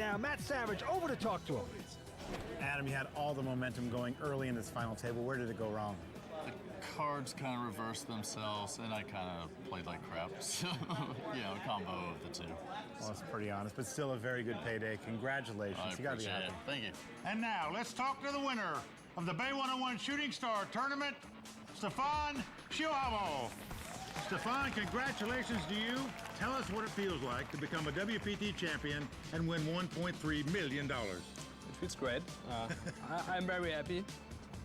now. Matt Savage, over to talk to him. Adam, you had all the momentum going early in this final table. Where did it go wrong? The cards kind of reversed themselves, and I kind of played like crap. So, a combo of the two. Well, that's pretty honest, but still a very good payday. Congratulations. I You gotta be appreciate happy. it. Thank you. And now, let's talk to the winner of the Bay 101 Shooting Star Tournament, Stefan Schiavo. Stefan, congratulations to you. Tell us what it feels like to become a WPT champion and win $1.3 million. It feels great. I'm very happy,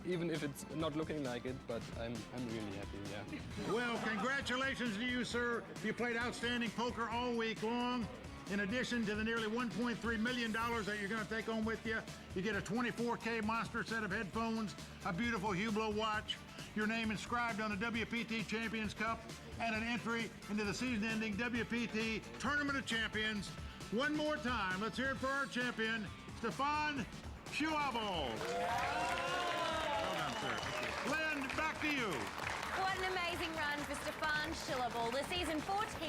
even if it's not looking like it, but I'm really happy, yeah. Well, congratulations to you, sir. You played outstanding poker all week long. In addition to the nearly $1.3 million that you're going to take home with you, you get a 24K monster set of headphones, a beautiful Hublot watch, your name inscribed on the WPT Champions Cup, and an entry into the season-ending WPT Tournament of Champions. One more time, let's hear it for our champion, Stefan Schiavo. Well done, sir. Lynn, back to you. What an amazing run for Stefan Schiavo, the season 14.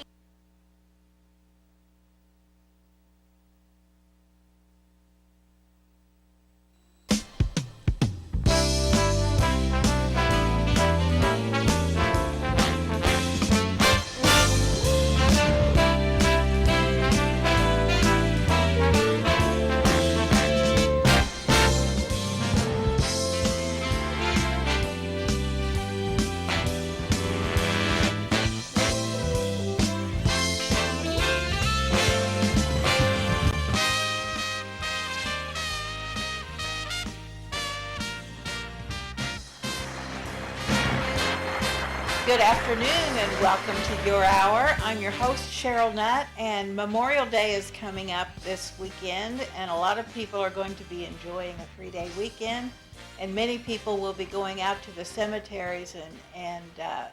Good afternoon and welcome to Your Hour. I'm your host, Cheryl Nutt, and Memorial Day is coming up this weekend, and a lot of people are going to be enjoying a 3-day weekend, and many people will be going out to the cemeteries and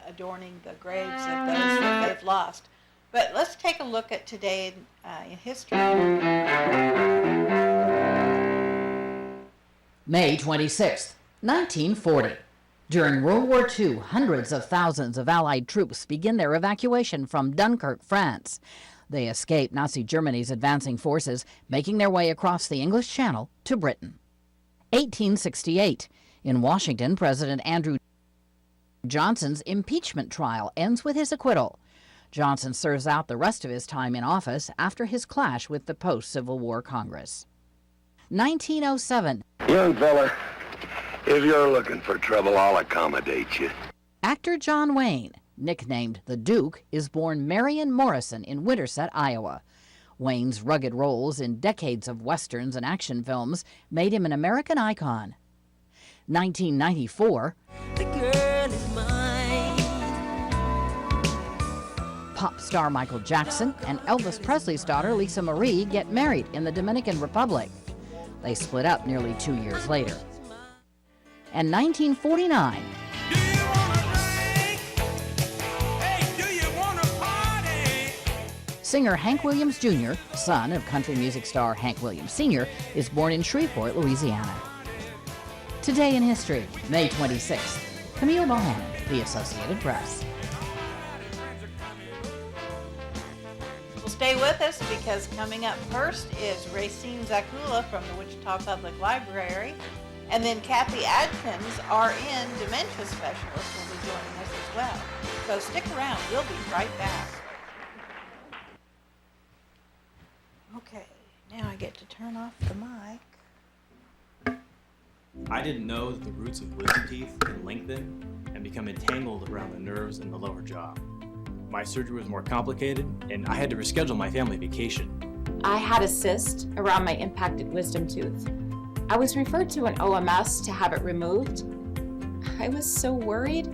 adorning the graves of those that they've lost. But let's take a look at today in history. May 26, 1940. During World War II, hundreds of thousands of Allied troops begin their evacuation from Dunkirk, France. They escape Nazi Germany's advancing forces, making their way across the English Channel to Britain. 1868. In Washington, President Andrew Johnson's impeachment trial ends with his acquittal. Johnson serves out the rest of his time in office after his clash with the post-Civil War Congress. 1907. Young fella, if you're looking for trouble, I'll accommodate you. Actor John Wayne, nicknamed the Duke, is born Marion Morrison in Winterset, Iowa. Wayne's rugged roles in decades of westerns and action films made him an American icon. 1994. The girl is mine. Pop star Michael Jackson and Elvis Presley's daughter Lisa Marie get married in the Dominican Republic. They split up nearly 2 years later. And 1949. Singer Hank Williams Jr., son of country music star Hank Williams Sr., is born in Shreveport, Louisiana. Today in history, May 26th. Camille Bohannon, The Associated Press. Well, stay with us because coming up first is Racine Zakula from the Wichita Public Library. And then Kathy Adkins, RN Dementia Specialist, will be joining us as well. So stick around. We'll be right back. Okay, now I get to turn off the mic. I didn't know that the roots of wisdom teeth can lengthen and become entangled around the nerves in the lower jaw. My surgery was more complicated, and I had to reschedule my family vacation. I had a cyst around my impacted wisdom tooth. I was referred to an OMS to have it removed. I was so worried.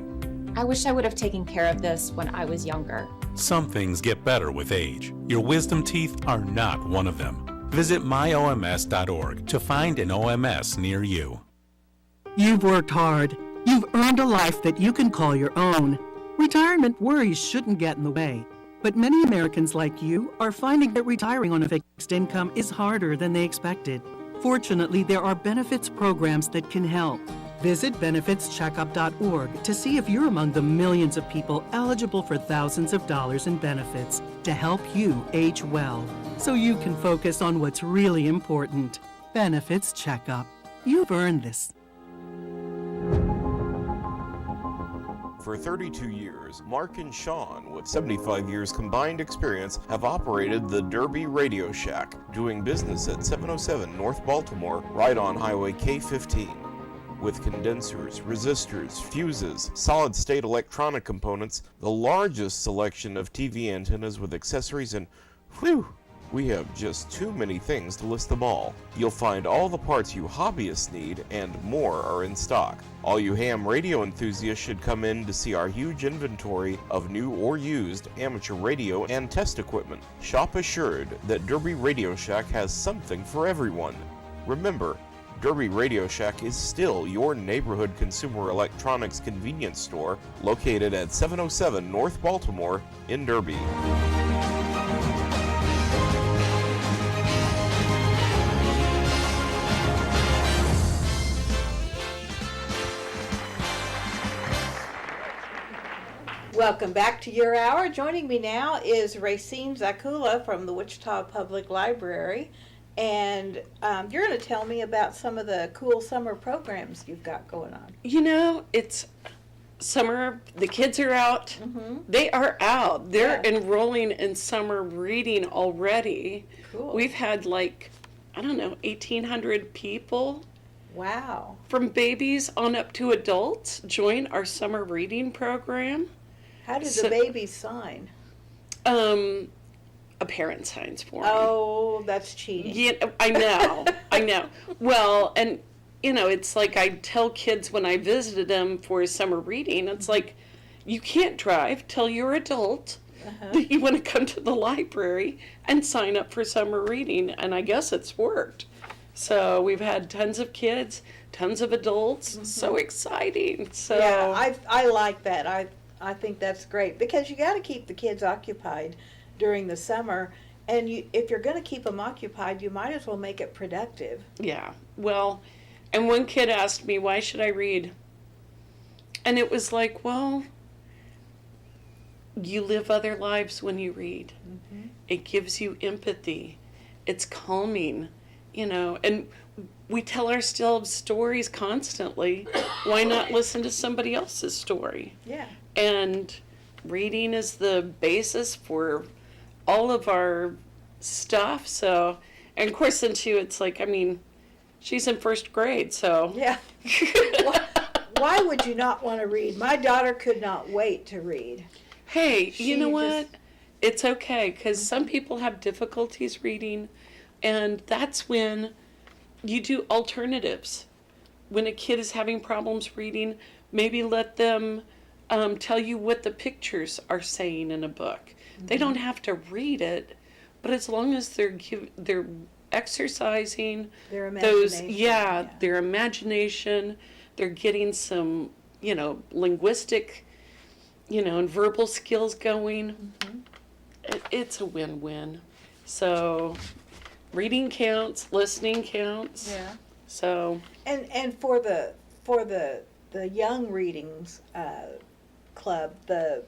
I wish I would have taken care of this when I was younger. Some things get better with age. Your wisdom teeth are not one of them. Visit myoms.org to find an OMS near you. You've worked hard. You've earned a life that you can call your own. Retirement worries shouldn't get in the way. But many Americans like you are finding that retiring on a fixed income is harder than they expected. Fortunately, there are benefits programs that can help. Visit benefitscheckup.org to see if you're among the millions of people eligible for thousands of dollars in benefits to help you age well, so you can focus on what's really important. Benefits Checkup. You've earned this. For 32 years, Mark and Sean, with 75 years combined experience, have operated the Derby Radio Shack, doing business at 707 North Baltimore, right on Highway K15. With condensers, resistors, fuses, solid-state electronic components, the largest selection of TV antennas with accessories, and whew, we have just too many things to list them all. You'll find all the parts you hobbyists need, and more are in stock. All you ham radio enthusiasts should come in to see our huge inventory of new or used amateur radio and test equipment. Shop assured that Derby Radio Shack has something for everyone. Remember, Derby Radio Shack is still your neighborhood consumer electronics convenience store, located at 707 North Baltimore in Derby. Welcome back to Your Hour. Joining me now is Racine Zakula from the Wichita Public Library. And you're going to tell me about some of the cool summer programs you've got going on. You know, it's summer, the kids are out. Mm-hmm. They are out. They're enrolling in summer reading already. Cool. We've had 1,800 people. Wow. From babies on up to adults join our summer reading program. How do the babies sign? A parent signs for me. Oh, that's cheating. Yeah, I know. I know. Well, and, it's like I tell kids when I visited them for summer reading, it's like, you can't drive till you're adult. Uh-huh. You want to come to the library and sign up for summer reading, and I guess it's worked. So we've had tons of kids, tons of adults. Mm-hmm. So exciting. So yeah, I like that. I think that's great because you got to keep the kids occupied during the summer, and if you're going to keep them occupied, you might as well make it productive. Yeah. Well, and one kid asked me, why should I read? And it was like, well, you live other lives when you read. Mm-hmm. It gives you empathy. It's calming, and we tell ourselves stories constantly. Why not listen to somebody else's story? Yeah. And reading is the basis for all of our stuff. So, and of course, then too, it's like, she's in first grade, so. Yeah. Why would you not want to read? My daughter could not wait to read. Hey, you know what? It's okay, because some people have difficulties reading, and that's when you do alternatives. When a kid is having problems reading, maybe let them tell you what the pictures are saying in a book. Mm-hmm. They don't have to read it, but as long as they're exercising their imagination, their imagination, they're getting some, linguistic, and verbal skills going. Mm-hmm. It's a win-win. So, reading counts, listening counts. Yeah. So. And for the young readings club, the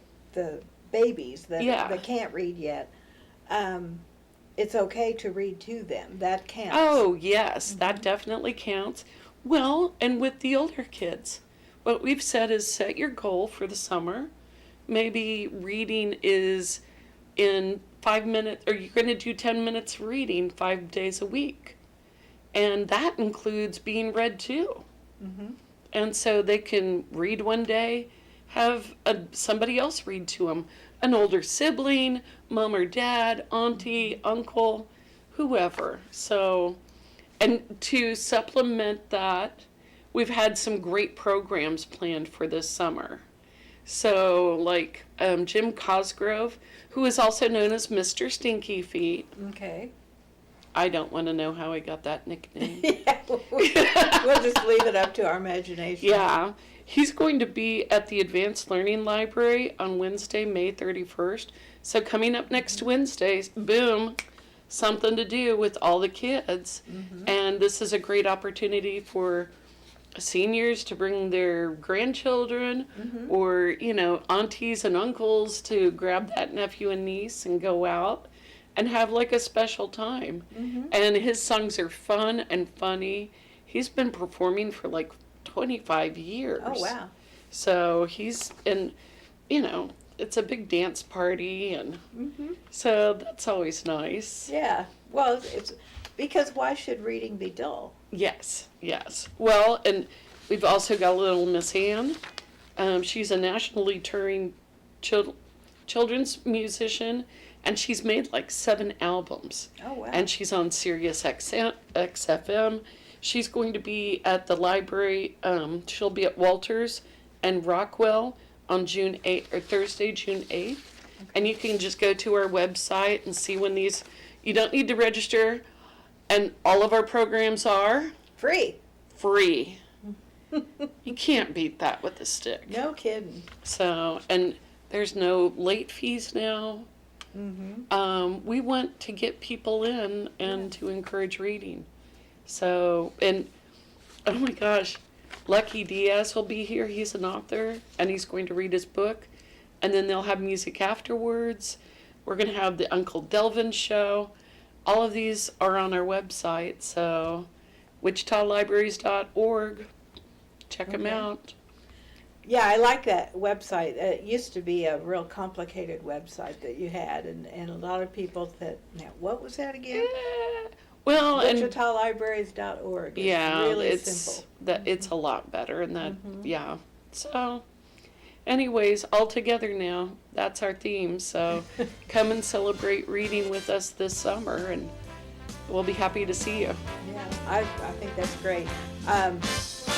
babies that can't read yet, it's okay to read to them. That counts. Oh, yes, mm-hmm. That definitely counts. Well, and with the older kids, what we've said is set your goal for the summer. Maybe reading is in 5 minutes, or you're going to do 10 minutes reading 5 days a week. And that includes being read too. Mm-hmm. And so they can read one day, have somebody else read to them, an older sibling, mom or dad, auntie, uncle, whoever. So, and to supplement that, we've had some great programs planned for this summer. So, like Jim Cosgrove, who is also known as Mr. Stinky Feet. Okay. I don't want to know how he got that nickname. We'll just leave it up to our imagination. Yeah. He's going to be at the Advanced Learning Library on Wednesday, May 31st. So coming up next Wednesday, boom, something to do with all the kids. Mm-hmm. And this is a great opportunity for seniors to bring their grandchildren, or, aunties and uncles to grab that nephew and niece and go out and have like a special time. And his songs are fun and funny. He's been performing for like 25 years. Oh, wow. So he's in, it's a big dance party, and so that's always nice. Yeah. Well, it's because why should reading be dull? Yes. Well, and we've also got little Miss Ann. She's a nationally touring children's musician, and she's made like 7 albums. Oh, wow. And she's on Sirius XFM. She's going to be at the library. She'll be at Walters and Rockwell on Thursday, June 8th. And you can just go to our website and see when these, you don't need to register. And all of our programs are free. You can't beat that with a stick. No kidding. So, and there's no late fees now. We want to get people in and to encourage reading. So, and oh my gosh, Lucky Diaz will be here. He's an author, and he's going to read his book. And then they'll have music afterwards. We're going to have the Uncle Delvin show. All of these are on our website, so wichitalibraries.org. Check them out. Yeah, I like that website. It used to be a real complicated website that you had, and a lot of people said, now, what was that again? Well, and wichitalibraries.org. yeah, really it's simple. That it's a lot better, and that yeah. So, anyways, all together now. That's our theme. So, come and celebrate reading with us this summer, and we'll be happy to see you. Yeah, I think that's great.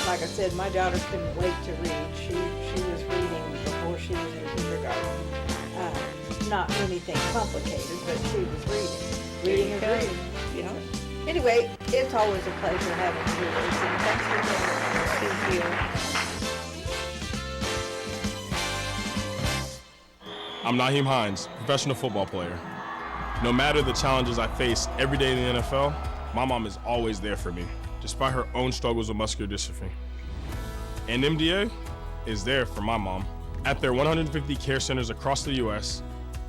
Like I said, my daughter couldn't wait to read. She was reading before she was in kindergarten. Not anything complicated, but she was reading and reading. You know. Anyway, it's always a pleasure having you, Lucy. Thanks for being here. Thank you. I'm Naheem Hines, professional football player. No matter the challenges I face every day in the NFL, my mom is always there for me, despite her own struggles with muscular dystrophy. And MDA is there for my mom. At their 150 care centers across the U.S.,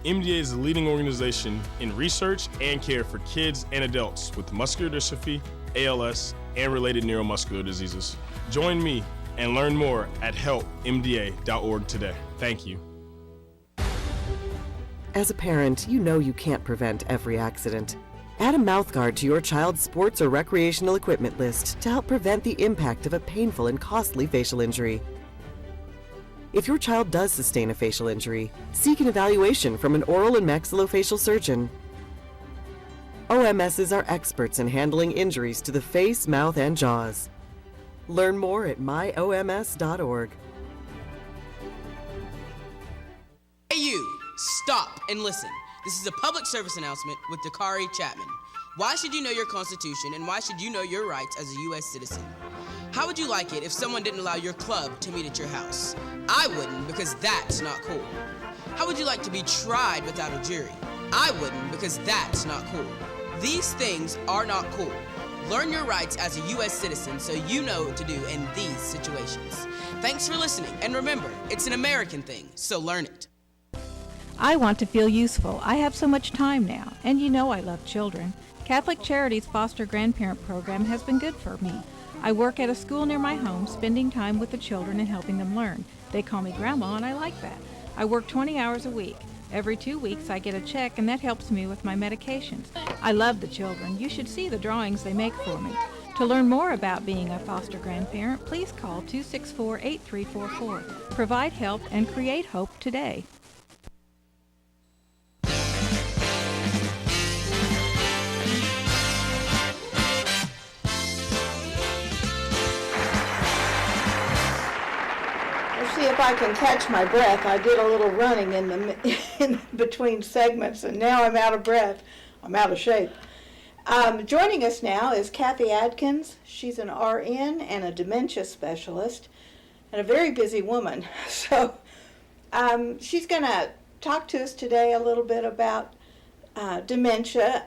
MDA is the leading organization in research and care for kids and adults with muscular dystrophy, ALS, and related neuromuscular diseases. Join me and learn more at helpmda.org today. Thank you. As a parent, you know you can't prevent every accident. Add a mouthguard to your child's sports or recreational equipment list to help prevent the impact of a painful and costly facial injury. If your child does sustain a facial injury, seek an evaluation from an oral and maxillofacial surgeon. OMSs are experts in handling injuries to the face, mouth, and jaws. Learn more at myoms.org. Hey you, stop and listen. This is a public service announcement with Dakari Chapman. Why should you know your Constitution, and why should you know your rights as a U.S. citizen? How would you like it if someone didn't allow your club to meet at your house? I wouldn't, because that's not cool. How would you like to be tried without a jury? I wouldn't, because that's not cool. These things are not cool. Learn your rights as a U.S. citizen so you know what to do in these situations. Thanks for listening, and remember, it's an American thing, so learn it. I want to feel useful. I have so much time now, and you know I love children. Catholic Charities Foster Grandparent Program has been good for me. I work at a school near my home, spending time with the children and helping them learn. They call me Grandma, and I like that. I work 20 hours a week. Every 2 weeks I get a check, and that helps me with my medications. I love the children. You should see the drawings they make for me. To learn more about being a foster grandparent, please call 264-8344. Provide help and create hope today. If I can catch my breath. I did a little running in between segments, and now I'm out of breath. I'm out of shape. Joining us now is Kathy Adkins. She's an RN and a dementia specialist, and a very busy woman. So she's going to talk to us today a little bit about dementia,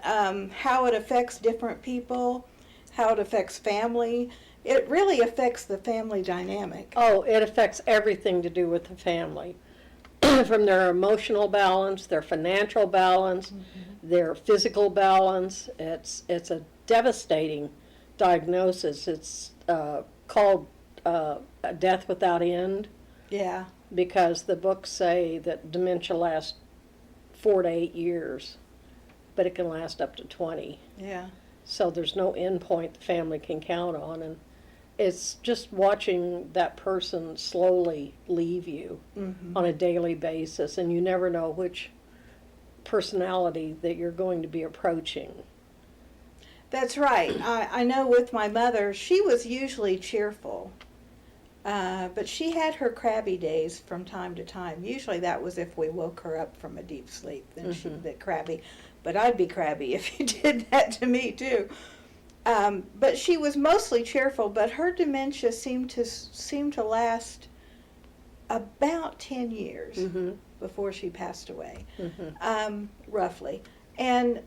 how it affects different people, how it affects family, it really affects the family dynamic. Oh, it affects everything to do with the family. From their emotional balance, their financial balance, their physical balance. It's a devastating diagnosis. It's called a death without end. Yeah. Because the books say that dementia lasts 4 to 8 years, but it can last up to 20. Yeah. So there's no end point the family can count on, and it's just watching that person slowly leave you on a daily basis, and you never know which personality that you're going to be approaching. That's right. I know with my mother, she was usually cheerful, but she had her crabby days from time to time. Usually that was if we woke her up from a deep sleep, then she'd be crabby. But I'd be crabby if you did that to me too. But she was mostly cheerful, but her dementia seemed to last about 10 years before she passed away, roughly. And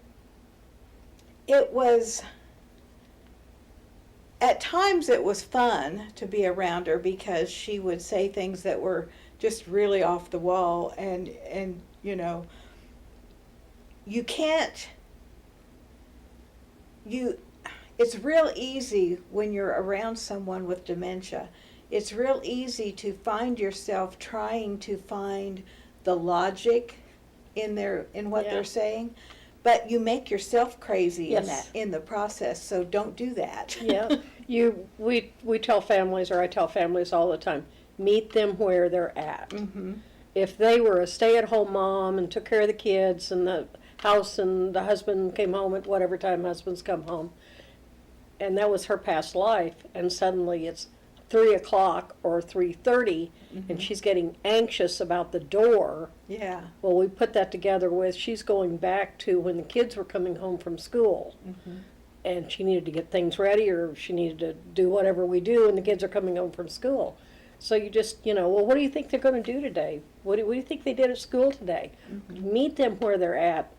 it was, at times it was fun to be around her because she would say things that were just really off the wall, and you know, you can't, it's real easy when you're around someone with dementia. It's real easy to find yourself trying to find the logic in what they're saying, but you make yourself crazy in the process. So don't do that. We tell families, or I tell families all the time, meet them where they're at. If they were a stay-at-home mom and took care of the kids and the house, and the husband came home at whatever time husbands come home, and that was her past life, and suddenly it's 3 o'clock or 3:30, and she's getting anxious about the door. Yeah. Well, we put that together with she's going back to when the kids were coming home from school, and she needed to get things ready, or she needed to do whatever we do when the kids are coming home from school. So you just, well, what do you think they're going to do today? What do you think they did at school today? Meet them where they're at.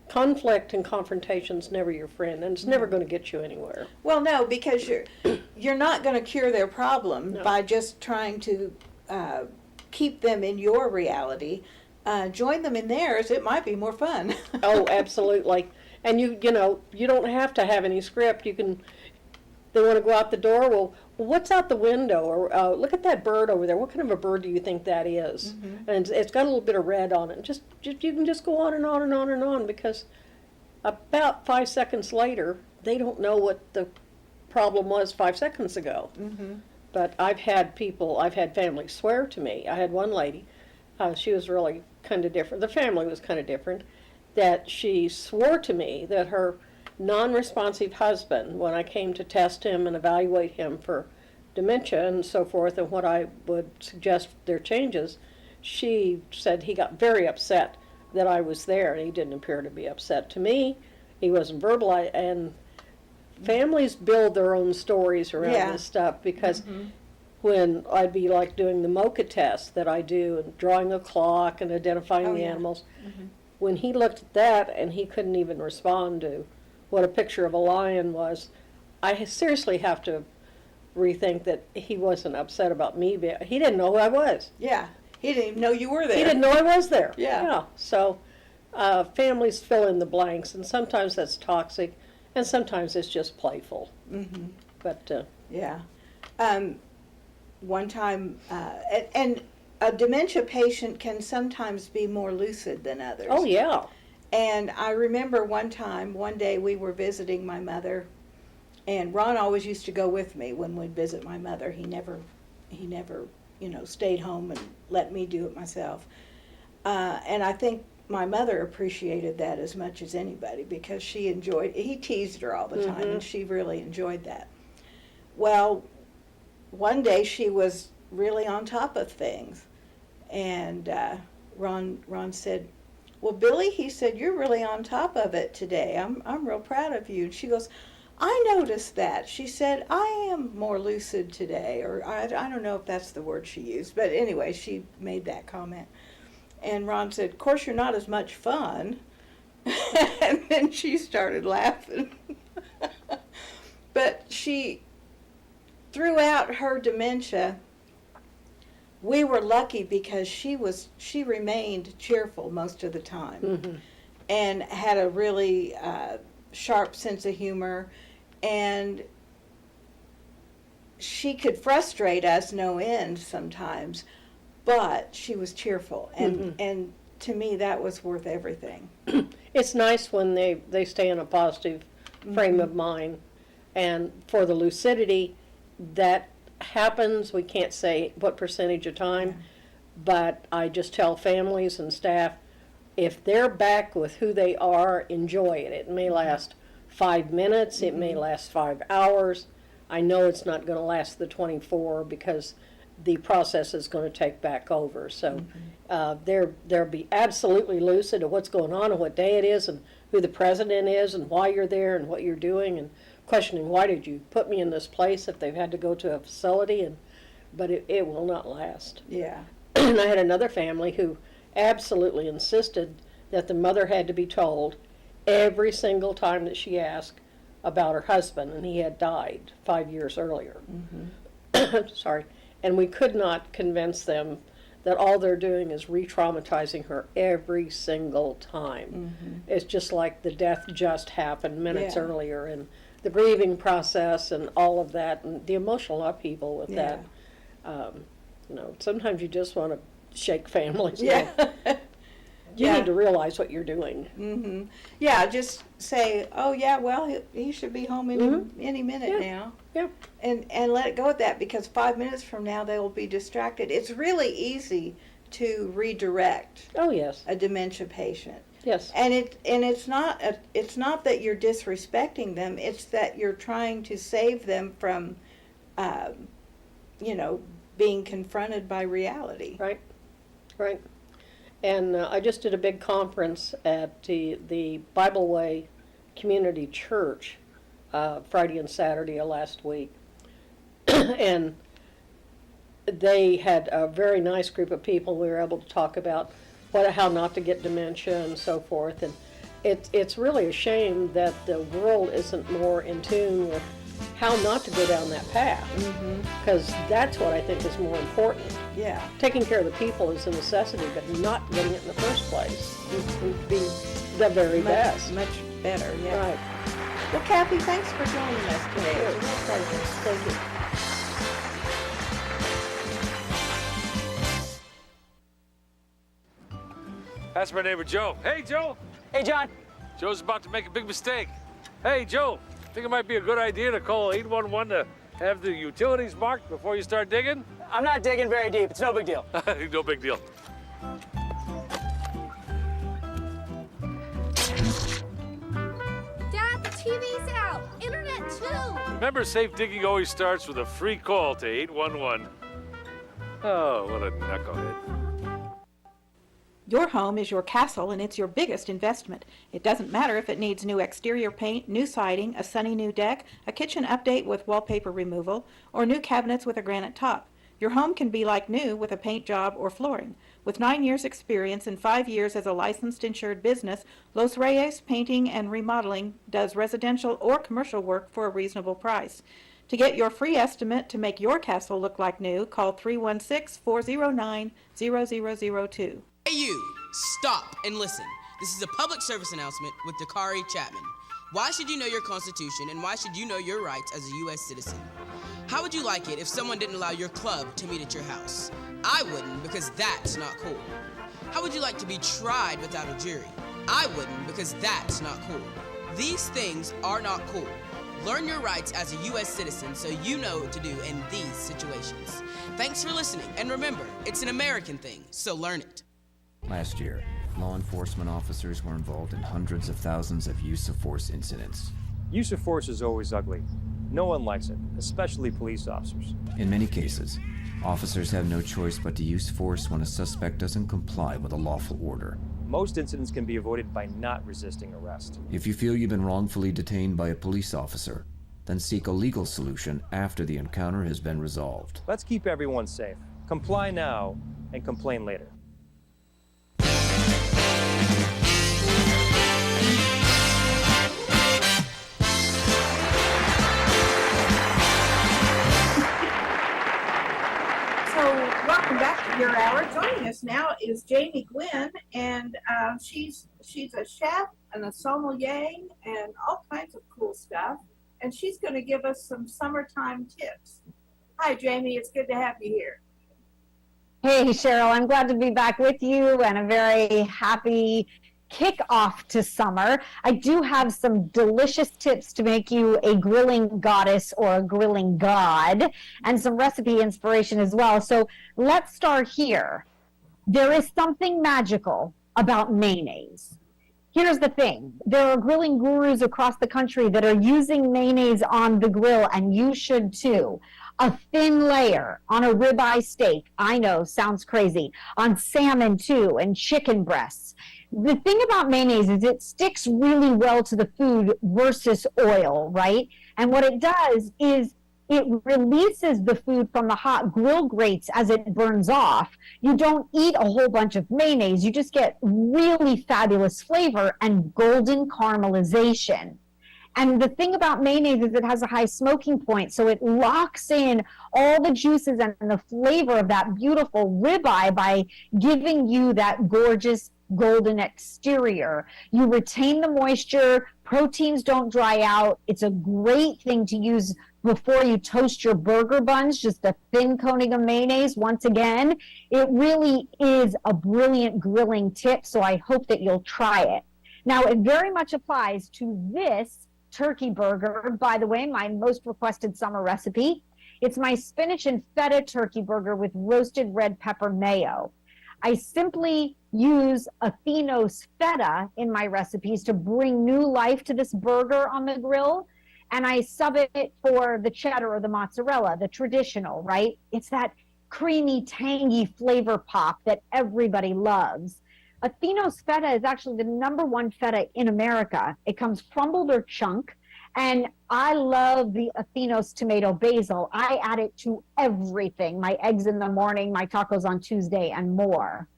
Conflict and confrontation's never your friend, and it's never going to get you anywhere. Well, no, because you're not going to cure their problem by just trying to keep them in your reality. Join them in theirs. It might be more fun. Oh, absolutely. And you don't have to have any script. They want to go out the door. Well, what's out the window? Or look at that bird over there. What kind of a bird do you think that is? And it's got a little bit of red on it. Just you can just go on and on and on and on, because about 5 seconds later, they don't know what the problem was 5 seconds ago. But I've had families swear to me. I had one lady, she was really kind of different. The family was kind of different, that she swore to me that her non-responsive husband, when I came to test him and evaluate him for dementia and so forth, and what I would suggest their changes, she said he got very upset that I was there, and he didn't appear to be upset to me. He wasn't verbal, and families build their own stories around this stuff, because when I'd be like doing the MOCA test that I do, and drawing a clock and identifying the animals, when he looked at that and he couldn't even respond to what a picture of a lion was, I seriously have to rethink that he wasn't upset about me. He didn't know who I was. Yeah, he didn't even know you were there. He didn't know I was there. Yeah. So families fill in the blanks, and sometimes that's toxic, and sometimes it's just playful. But one time, and a dementia patient can sometimes be more lucid than others. Oh, yeah. And I remember one day we were visiting my mother, and Ron always used to go with me when we'd visit my mother. He never, stayed home and let me do it myself. And I think my mother appreciated that as much as anybody, because he teased her all the time, and she really enjoyed that. Well, one day she was really on top of things, and Ron said, "Well, Billy," he said, "you're really on top of it today. I'm real proud of you." And she goes, "I noticed that." She said, "I am more lucid today," or I don't know if that's the word she used, but anyway, she made that comment. And Ron said, "Of course, you're not as much fun." And then she started laughing. But throughout her dementia, we were lucky because she remained cheerful most of the time, and had a really sharp sense of humor, and she could frustrate us no end sometimes, but she was cheerful, and to me that was worth everything. It's nice when they stay in a positive frame of mind, and for the lucidity that happens, we can't say what percentage of time, but I just tell families and staff, if they're back with who they are, enjoy it. It may last 5 minutes, it may last 5 hours. I know it's not going to last the 24 because the process is going to take back over. So they'll be absolutely lucid of what's going on and what day it is and who the president is and why you're there and what you're doing, and questioning why did you put me in this place if they've had to go to a facility, but it will not last. Yeah. And I had another family who absolutely insisted that the mother had to be told every single time that she asked about her husband, and he had died 5 years earlier. Sorry. And we could not convince them that all they're doing is re-traumatizing her every single time. It's just like the death just happened minutes earlier, and the grieving process and all of that, and the emotional upheaval with that. Sometimes you just want to shake families. You need to realize what you're doing. Yeah, just say, oh yeah, well, he should be home any minute now. And let it go at that, because 5 minutes from now they will be distracted. It's really easy to redirect a dementia patient. Yes. And it's not that you're disrespecting them, it's that you're trying to save them from being confronted by reality. Right. And I just did a big conference at the Bible Way Community Church Friday and Saturday of last week. And they had a very nice group of people. We were able to talk about how not to get dementia and so forth. And it's really a shame that the world isn't more in tune with how not to go down that path, because that's what I think is more important. Yeah. Taking care of the people is a necessity, but not getting it in the first place would be the very best. Much better, yeah. Right. Well, Kathy, thanks for joining us today. It was a real pleasure. Thank you. That's my neighbor Joe. Hey, Joe. Hey, John. Joe's about to make a big mistake. Hey, Joe, think it might be a good idea to call 811 to have the utilities marked before you start digging? I'm not digging very deep. It's no big deal. No big deal. Dad, the TV's out. Internet, too. Remember, safe digging always starts with a free call to 811. Oh, what a knucklehead. Your home is your castle, and it's your biggest investment. It doesn't matter if it needs new exterior paint, new siding, a sunny new deck, a kitchen update with wallpaper removal, or new cabinets with a granite top. Your home can be like new with a paint job or flooring. With 9 years experience and 5 years as a licensed insured business, Los Reyes Painting and Remodeling does residential or commercial work for a reasonable price. To get your free estimate to make your castle look like new, call 316-409-0002. Hey you, stop and listen. This is a public service announcement with Dakari Chapman. Why should you know your Constitution, and why should you know your rights as a U.S. citizen? How would you like it if someone didn't allow your club to meet at your house? I wouldn't, because that's not cool. How would you like to be tried without a jury? I wouldn't, because that's not cool. These things are not cool. Learn your rights as a U.S. citizen so you know what to do in these situations. Thanks for listening, and remember, it's an American thing, so learn it. Last year, law enforcement officers were involved in hundreds of thousands of use of force incidents. Use of force is always ugly. No one likes it, especially police officers. In many cases, officers have no choice but to use force when a suspect doesn't comply with a lawful order. Most incidents can be avoided by not resisting arrest. If you feel you've been wrongfully detained by a police officer, then seek a legal solution after the encounter has been resolved. Let's keep everyone safe. Comply now and complain later. Your Hour. Joining us now is Jamie Gwynn, and she's a chef and a sommelier and all kinds of cool stuff. And she's going to give us some summertime tips. Hi, Jamie. It's good to have you here. Hey, Cheryl. I'm glad to be back with you, and a very happy kickoff to summer. I do have some delicious tips to make you a grilling goddess or a grilling god, and some recipe inspiration as well. So let's start here. There is something magical about mayonnaise. Here's the thing. There are grilling gurus across the country that are using mayonnaise on the grill, and you should too. A thin layer on a ribeye steak, I know, sounds crazy, on salmon too, and chicken breasts. The thing about mayonnaise is it sticks really well to the food versus oil, right? And what it does is it releases the food from the hot grill grates as it burns off. You don't eat a whole bunch of mayonnaise. You just get really fabulous flavor and golden caramelization. And the thing about mayonnaise is it has a high smoking point, so it locks in all the juices and the flavor of that beautiful ribeye by giving you that gorgeous golden exterior. You retain the moisture, proteins don't dry out. It's a great thing to use before you toast your burger buns, just a thin coating of mayonnaise. Once again, it really is a brilliant grilling tip, so I hope that you'll try it. Now, it very much applies to this turkey burger, by the way, my most requested summer recipe. It's my spinach and feta turkey burger with roasted red pepper mayo. I simply use Athenos feta in my recipes to bring new life to this burger on the grill, and I sub it for the cheddar or the mozzarella, the traditional, right? It's that creamy, tangy flavor pop that everybody loves. Athenos feta is actually the #1 feta in America. It comes crumbled or chunk, and I love the Athenos tomato basil. I add it to everything, my eggs in the morning, my tacos on Tuesday, and more.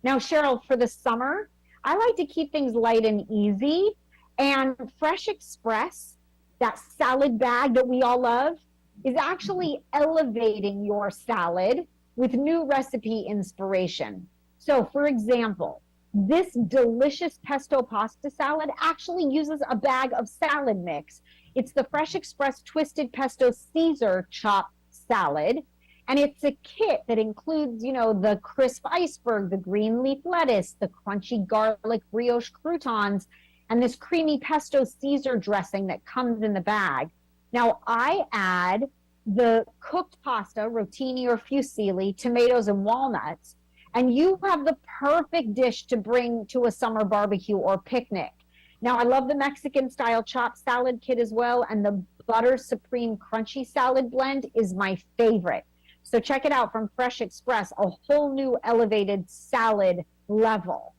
Now, Cheryl, for the summer, I like to keep things light and easy, and Fresh Express, that salad bag that we all love, is actually elevating your salad with new recipe inspiration. So, for example, this delicious pesto pasta salad actually uses a bag of salad mix. It's the Fresh Express Twisted Pesto Caesar chopped salad. And it's a kit that includes, you know, the crisp iceberg, the green leaf lettuce, the crunchy garlic brioche croutons, and this creamy pesto Caesar dressing that comes in the bag. Now, I add the cooked pasta, rotini or fusilli, tomatoes, and walnuts. And you have the perfect dish to bring to a summer barbecue or picnic. Now, I love the Mexican-style chopped salad kit as well, and the Butter Supreme Crunchy Salad Blend is my favorite. So check it out from Fresh Express, a whole new elevated salad level.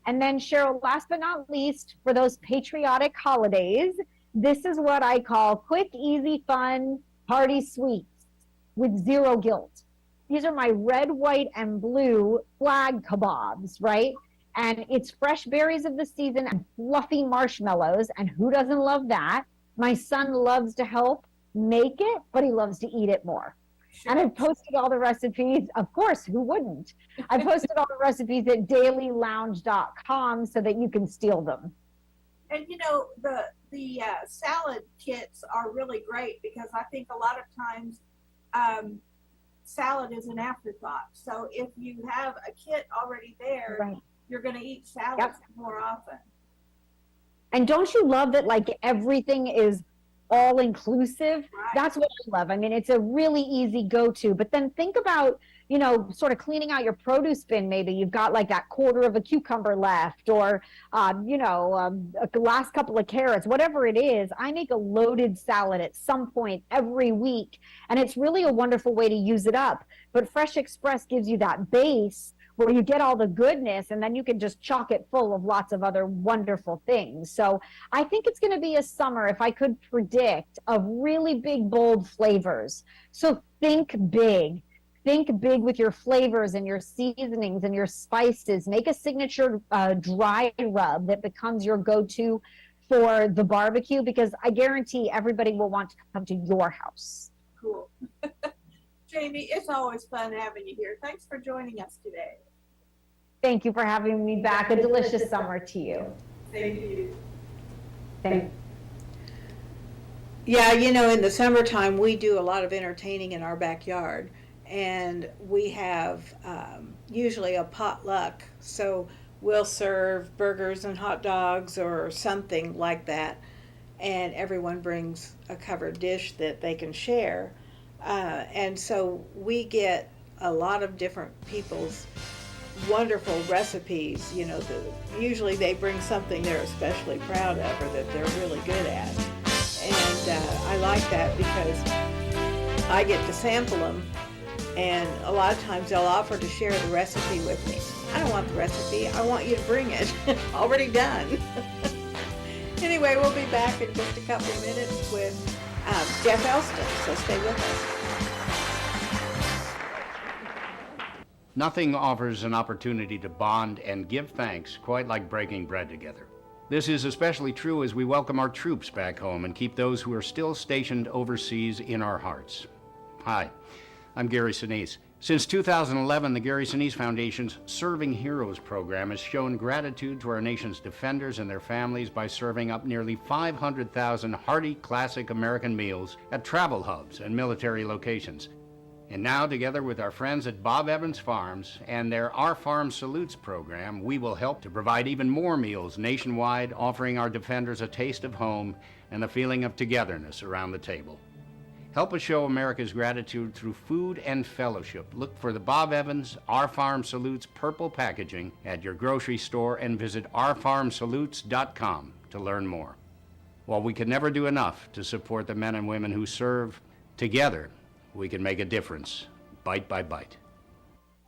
And then, Cheryl, last but not least, for those patriotic holidays, this is what I call quick, easy, fun party sweets with zero guilt. These are my red, white, and blue flag kebabs, right? And it's fresh berries of the season and fluffy marshmallows. And who doesn't love that? My son loves to help make it, but he loves to eat it more. Sure. And I've posted all the recipes. Of course, who wouldn't? I posted all the recipes at dailylounge.com so that you can steal them. And you know, the salad kits are really great because I think a lot of times salad is an afterthought. So if you have a kit already there, right, you're going to eat salads more often. And don't you love that, like, everything is all inclusive? Right. That's what I love. I mean, it's a really easy go-to. But then think about, you know, sort of cleaning out your produce bin. Maybe you've got like that quarter of a cucumber left, or you know, the last couple of carrots, whatever it is. I make a loaded salad at some point every week, and it's really a wonderful way to use it up. But Fresh Express gives you that base where you get all the goodness, and then you can just chock it full of lots of other wonderful things. So I think it's going to be a summer, if I could predict, of really big, bold flavors. So think big. Think big with your flavors and your seasonings and your spices. Make a signature dry rub that becomes your go-to for the barbecue, because I guarantee everybody will want to come to your house. Cool. Jamie. It's always fun having you here. Thanks for joining us today. Thank you for having me back. A delicious summer to you. Thank you. Thank Yeah, you know, in the summertime, we do a lot of entertaining in our backyard, and we have usually a potluck. So we'll serve burgers and hot dogs or something like that, and everyone brings a covered dish that they can share. And so we get a lot of different people's wonderful recipes. You know, usually they bring something they're especially proud of or that they're really good at. And I like that because I get to sample them, and a lot of times they'll offer to share the recipe with me. I don't want the recipe, I want you to bring it. Already done. Anyway, we'll be back in just a couple of minutes with Jeff Elston, so stay with us. Nothing offers an opportunity to bond and give thanks quite like breaking bread together. This is especially true as we welcome our troops back home and keep those who are still stationed overseas in our hearts. Hi, I'm Gary Sinise. Since 2011, the Gary Sinise Foundation's Serving Heroes program has shown gratitude to our nation's defenders and their families by serving up nearly 500,000 hearty classic American meals at travel hubs and military locations. And now, together with our friends at Bob Evans Farms and their Our Farm Salutes program, we will help to provide even more meals nationwide, offering our defenders a taste of home and the feeling of togetherness around the table. Help us show America's gratitude through food and fellowship. Look for the Bob Evans Our Farm Salutes purple packaging at your grocery store and visit ourfarmsalutes.com to learn more. While we can never do enough to support the men and women who serve, together we can make a difference, bite by bite.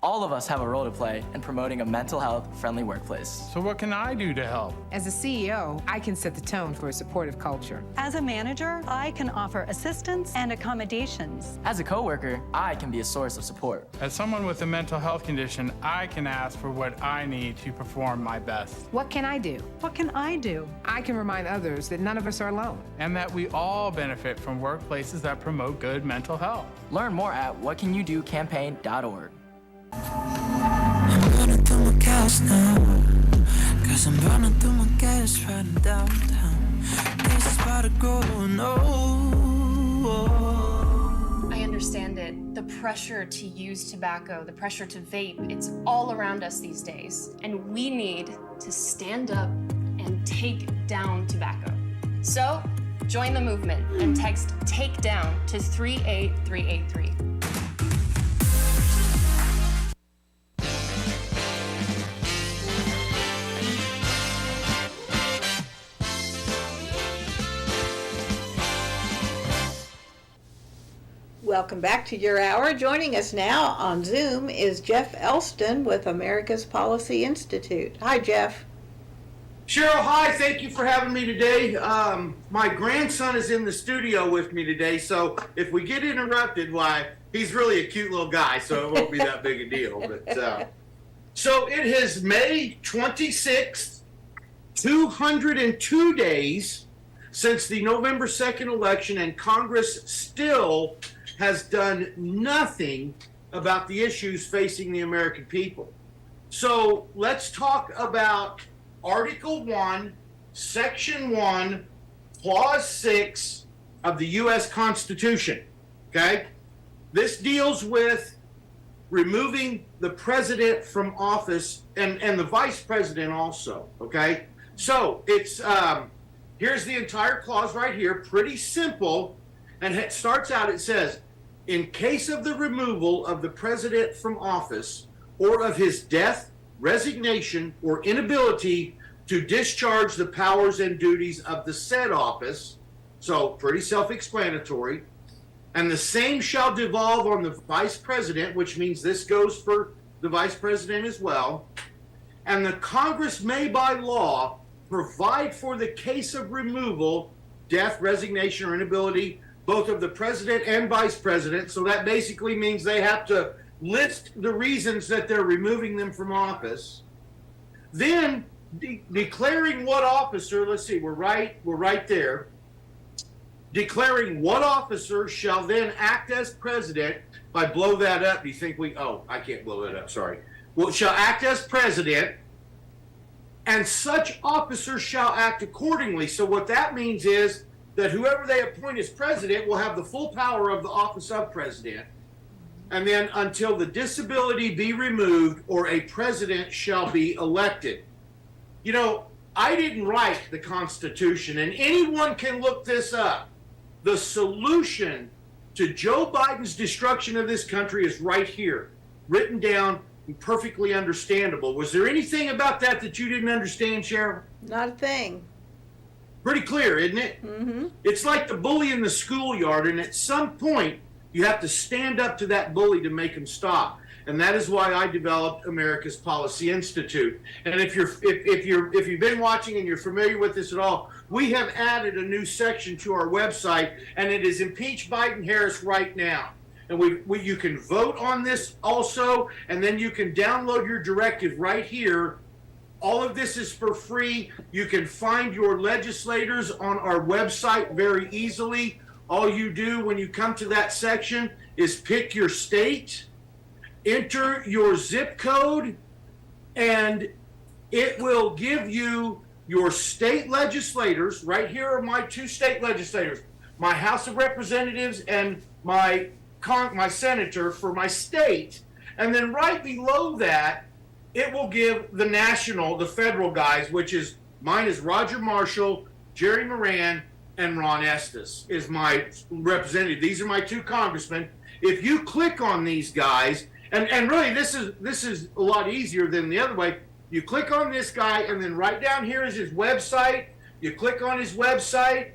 All of us have a role to play in promoting a mental health friendly workplace. So what can I do to help? As a CEO, I can set the tone for a supportive culture. As a manager, I can offer assistance and accommodations. As a coworker, I can be a source of support. As someone with a mental health condition, I can ask for what I need to perform my best. What can I do? What can I do? I can remind others that none of us are alone. And that we all benefit from workplaces that promote good mental health. Learn more at whatcanyoudocampaign.org. I'm running through my gas now, 'cause I'm running through my gas riding downtown. This is about to go, no. I understand it. The pressure to use tobacco, the pressure to vape, it's all around us these days. And we need to stand up and take down tobacco. So, join the movement and text TAKE DOWN to 38383. Welcome back to Your Hour. Joining us now on Zoom is Jeff Elston with America's Policy Institute. Hi, Jeff. Cheryl, hi. Thank you for having me today. My grandson is in the studio with me today, so if we get interrupted, why, he's really a cute little guy, so it won't be that big a deal. But so it is May 26th, 202 days since the November 2nd election, and Congress still has done nothing about the issues facing the American people. So let's talk about Article 1, Section 1, Clause 6 of the U.S. Constitution, okay? This deals with removing the president from office and the vice president also, okay? So it's, here's the entire clause right here, pretty simple, and it starts out, it says, in case of the removal of the president from office or of his death, resignation, or inability to discharge the powers and duties of the said office, so pretty self-explanatory, and the same shall devolve on the vice president, which means this goes for the vice president as well, and the Congress may by law provide for the case of removal, death, resignation, or inability, both of the president and vice president. So that basically means they have to list the reasons that they're removing them from office. Then declaring what officer, let's see, we're right there. declaring what officer shall then act as president. If I blow that up, do you think I can't blow that up, sorry. Well, shall act as president, and such officer shall act accordingly. So what that means is that whoever they appoint as president will have the full power of the office of president. And then until the disability be removed or a president shall be elected. You know, I didn't write the Constitution, and anyone can look this up. The solution to Joe Biden's destruction of this country is right here, written down and perfectly understandable. Was there anything about that that you didn't understand, Cheryl? Not a thing. Pretty clear, isn't it? Mm-hmm. It's like the bully in the schoolyard, and at some point, you have to stand up to that bully to make him stop. And that is why I developed America's Policy Institute. And if you've been watching and you're familiar with this at all, we have added a new section to our website, and it is Impeach Biden Harris right now. And you can vote on this also, and then you can download your directive right here. All of this is for free. You can find your legislators on our website very easily. All you do when you come to that section is pick your state, enter your zip code, and it will give you your state legislators. Right here are my two state legislators, my House of Representatives and my senator for my state. And then right below that, it will give the federal guys, which is mine is Roger Marshall, Jerry Moran, and Ron Estes is my representative. These are my two congressmen. If you click on these guys, and really this is a lot easier than the other way. You click on this guy, and then right down here is his website. You click on his website,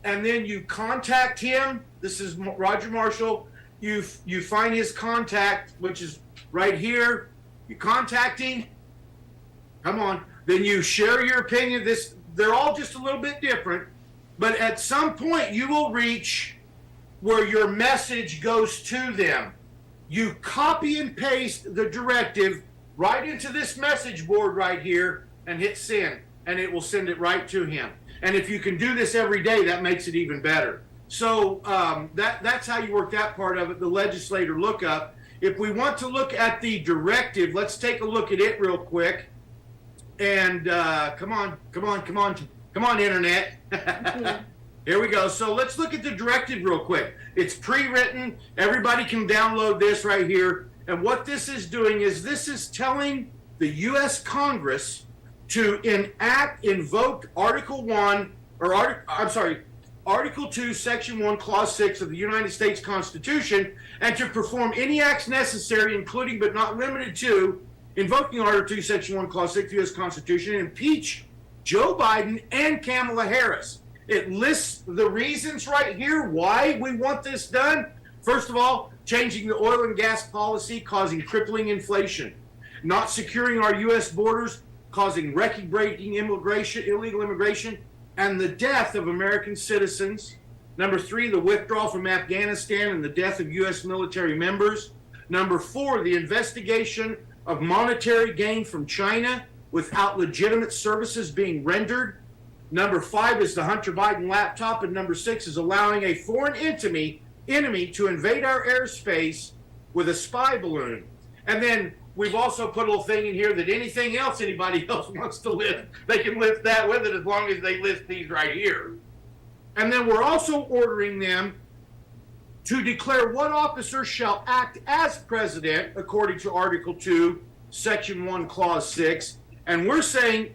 and then you contact him. This is Roger Marshall. You find his contact, which is right here. You contact him. Come on. Then you share your opinion. They're all just a little bit different, but at some point you will reach where your message goes to them. You copy and paste the directive right into this message board right here and hit send, and it will send it right to him. And if you can do this every day, that makes it even better. So that's how you work that part of it, the legislator lookup. If we want to look at the directive, let's take a look at it real quick. And come on, Internet. Here we go. So let's look at the directive real quick. It's pre-written. Everybody can download this right here. And what this is doing is this is telling the U.S. Congress to invoke Article 2, Section 1, Clause 6 of the United States Constitution, and to perform any acts necessary, including but not limited to, invoking Article 2, Section 1, Clause 6 of the U.S. Constitution, and impeach Joe Biden and Kamala Harris. It lists the reasons right here why we want this done. First of all, changing the oil and gas policy, causing crippling inflation. Not securing our U.S. borders, causing record-breaking illegal immigration, and the death of American citizens. Number 3, the withdrawal from Afghanistan and the death of U.S. military members. Number 4, the investigation of monetary gain from China without legitimate services being rendered. Number 5 is the Hunter Biden laptop, and number 6 is allowing a foreign enemy to invade our airspace with a spy balloon. And then we've also put a little thing in here that anything else anybody else wants to lift, they can lift that with it as long as they list these right here. And then we're also ordering them to declare what officer shall act as president according to Article 2, Section 1, Clause 6. And we're saying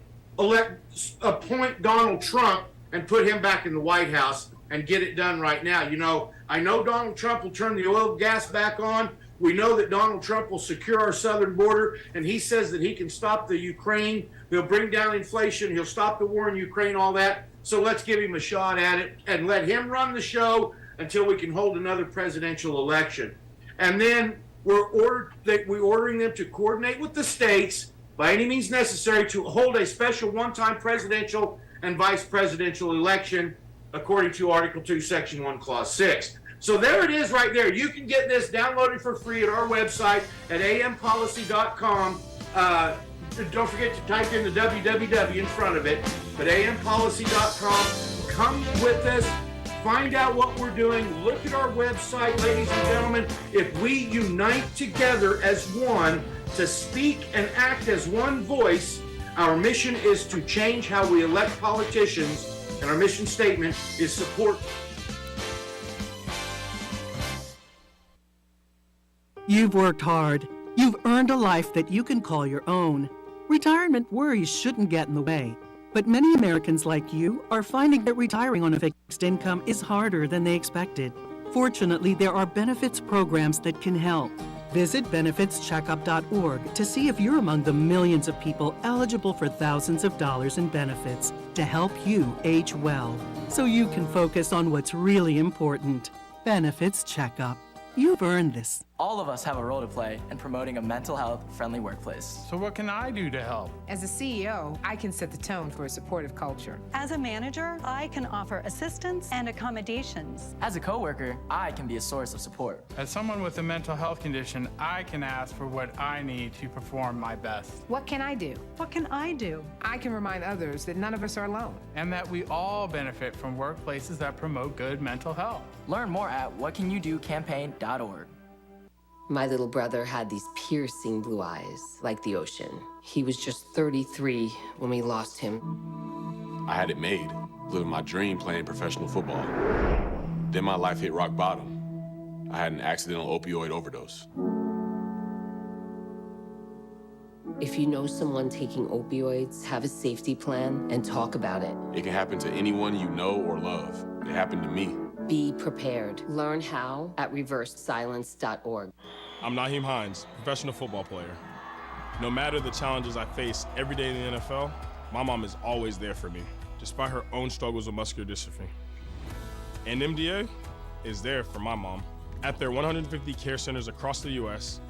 appoint Donald Trump and put him back in the White House and get it done right now. You know, I know Donald Trump will turn the oil and gas back on. We know that Donald Trump will secure our southern border, and he says that he can stop the Ukraine. He'll bring down inflation. He'll stop the war in Ukraine, all that. So let's give him a shot at it and let him run the show until we can hold another presidential election. And then we're ordering them to coordinate with the states by any means necessary to hold a special one-time presidential and vice presidential election according to Article 2, Section 1, Clause 6. So there it is right there. You can get this downloaded for free at our website at ampolicy.com. Don't forget to type in the www in front of it, but ampolicy.com. Come with us. Find out what we're doing. Look at our website, ladies and gentlemen. If we unite together as one to speak and act as one voice, our mission is to change how we elect politicians, and our mission statement is support. You've worked hard. You've earned a life that you can call your own. Retirement worries shouldn't get in the way. But many Americans like you are finding that retiring on a fixed income is harder than they expected. Fortunately, there are benefits programs that can help. Visit benefitscheckup.org to see if you're among the millions of people eligible for thousands of dollars in benefits to help you age well, so you can focus on what's really important. Benefits Checkup. You've earned this. All of us have a role to play in promoting a mental health friendly workplace. So what can I do to help? As a CEO, I can set the tone for a supportive culture. As a manager, I can offer assistance and accommodations. As a coworker, I can be a source of support. As someone with a mental health condition, I can ask for what I need to perform my best. What can I do? What can I do? I can remind others that none of us are alone. And that we all benefit from workplaces that promote good mental health. Learn more at whatcanyoudocampaign.org. My little brother had these piercing blue eyes, like the ocean. He was just 33 when we lost him. I had it made, living my dream playing professional football. Then my life hit rock bottom. I had an accidental opioid overdose. If you know someone taking opioids, have a safety plan and talk about it. It can happen to anyone you know or love. It happened to me. Be prepared. Learn how at reversesilence.org. I'm Naheem Hines, professional football player. No matter the challenges I face every day in the NFL, my mom is always there for me, despite her own struggles with muscular dystrophy. And MDA is there for my mom. At their 150 care centers across the U.S.,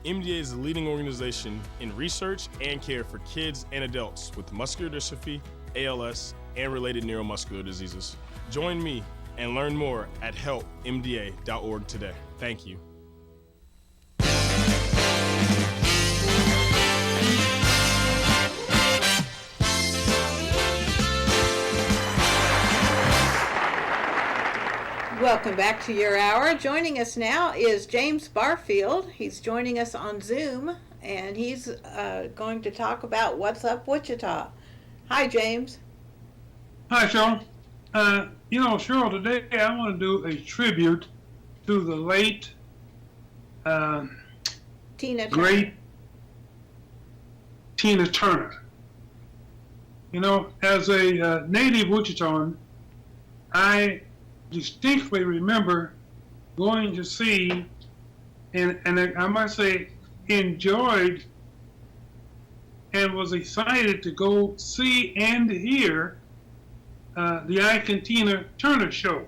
MDA is the leading organization in research and care for kids and adults with muscular dystrophy, ALS, and related neuromuscular diseases. Join me and learn more at helpmda.org today. Thank you. Welcome back to your hour. Joining us now is James Barfield. He's joining us on Zoom, and he's going to talk about What's Up Wichita. Hi, James. Hi, Cheryl. Cheryl, today I want to do a tribute to the late, great Tina Turner. As a native Wichitan, I distinctly remember going to see, and I must say, enjoyed and was excited to go see and hear the Ike and Tina Turner show.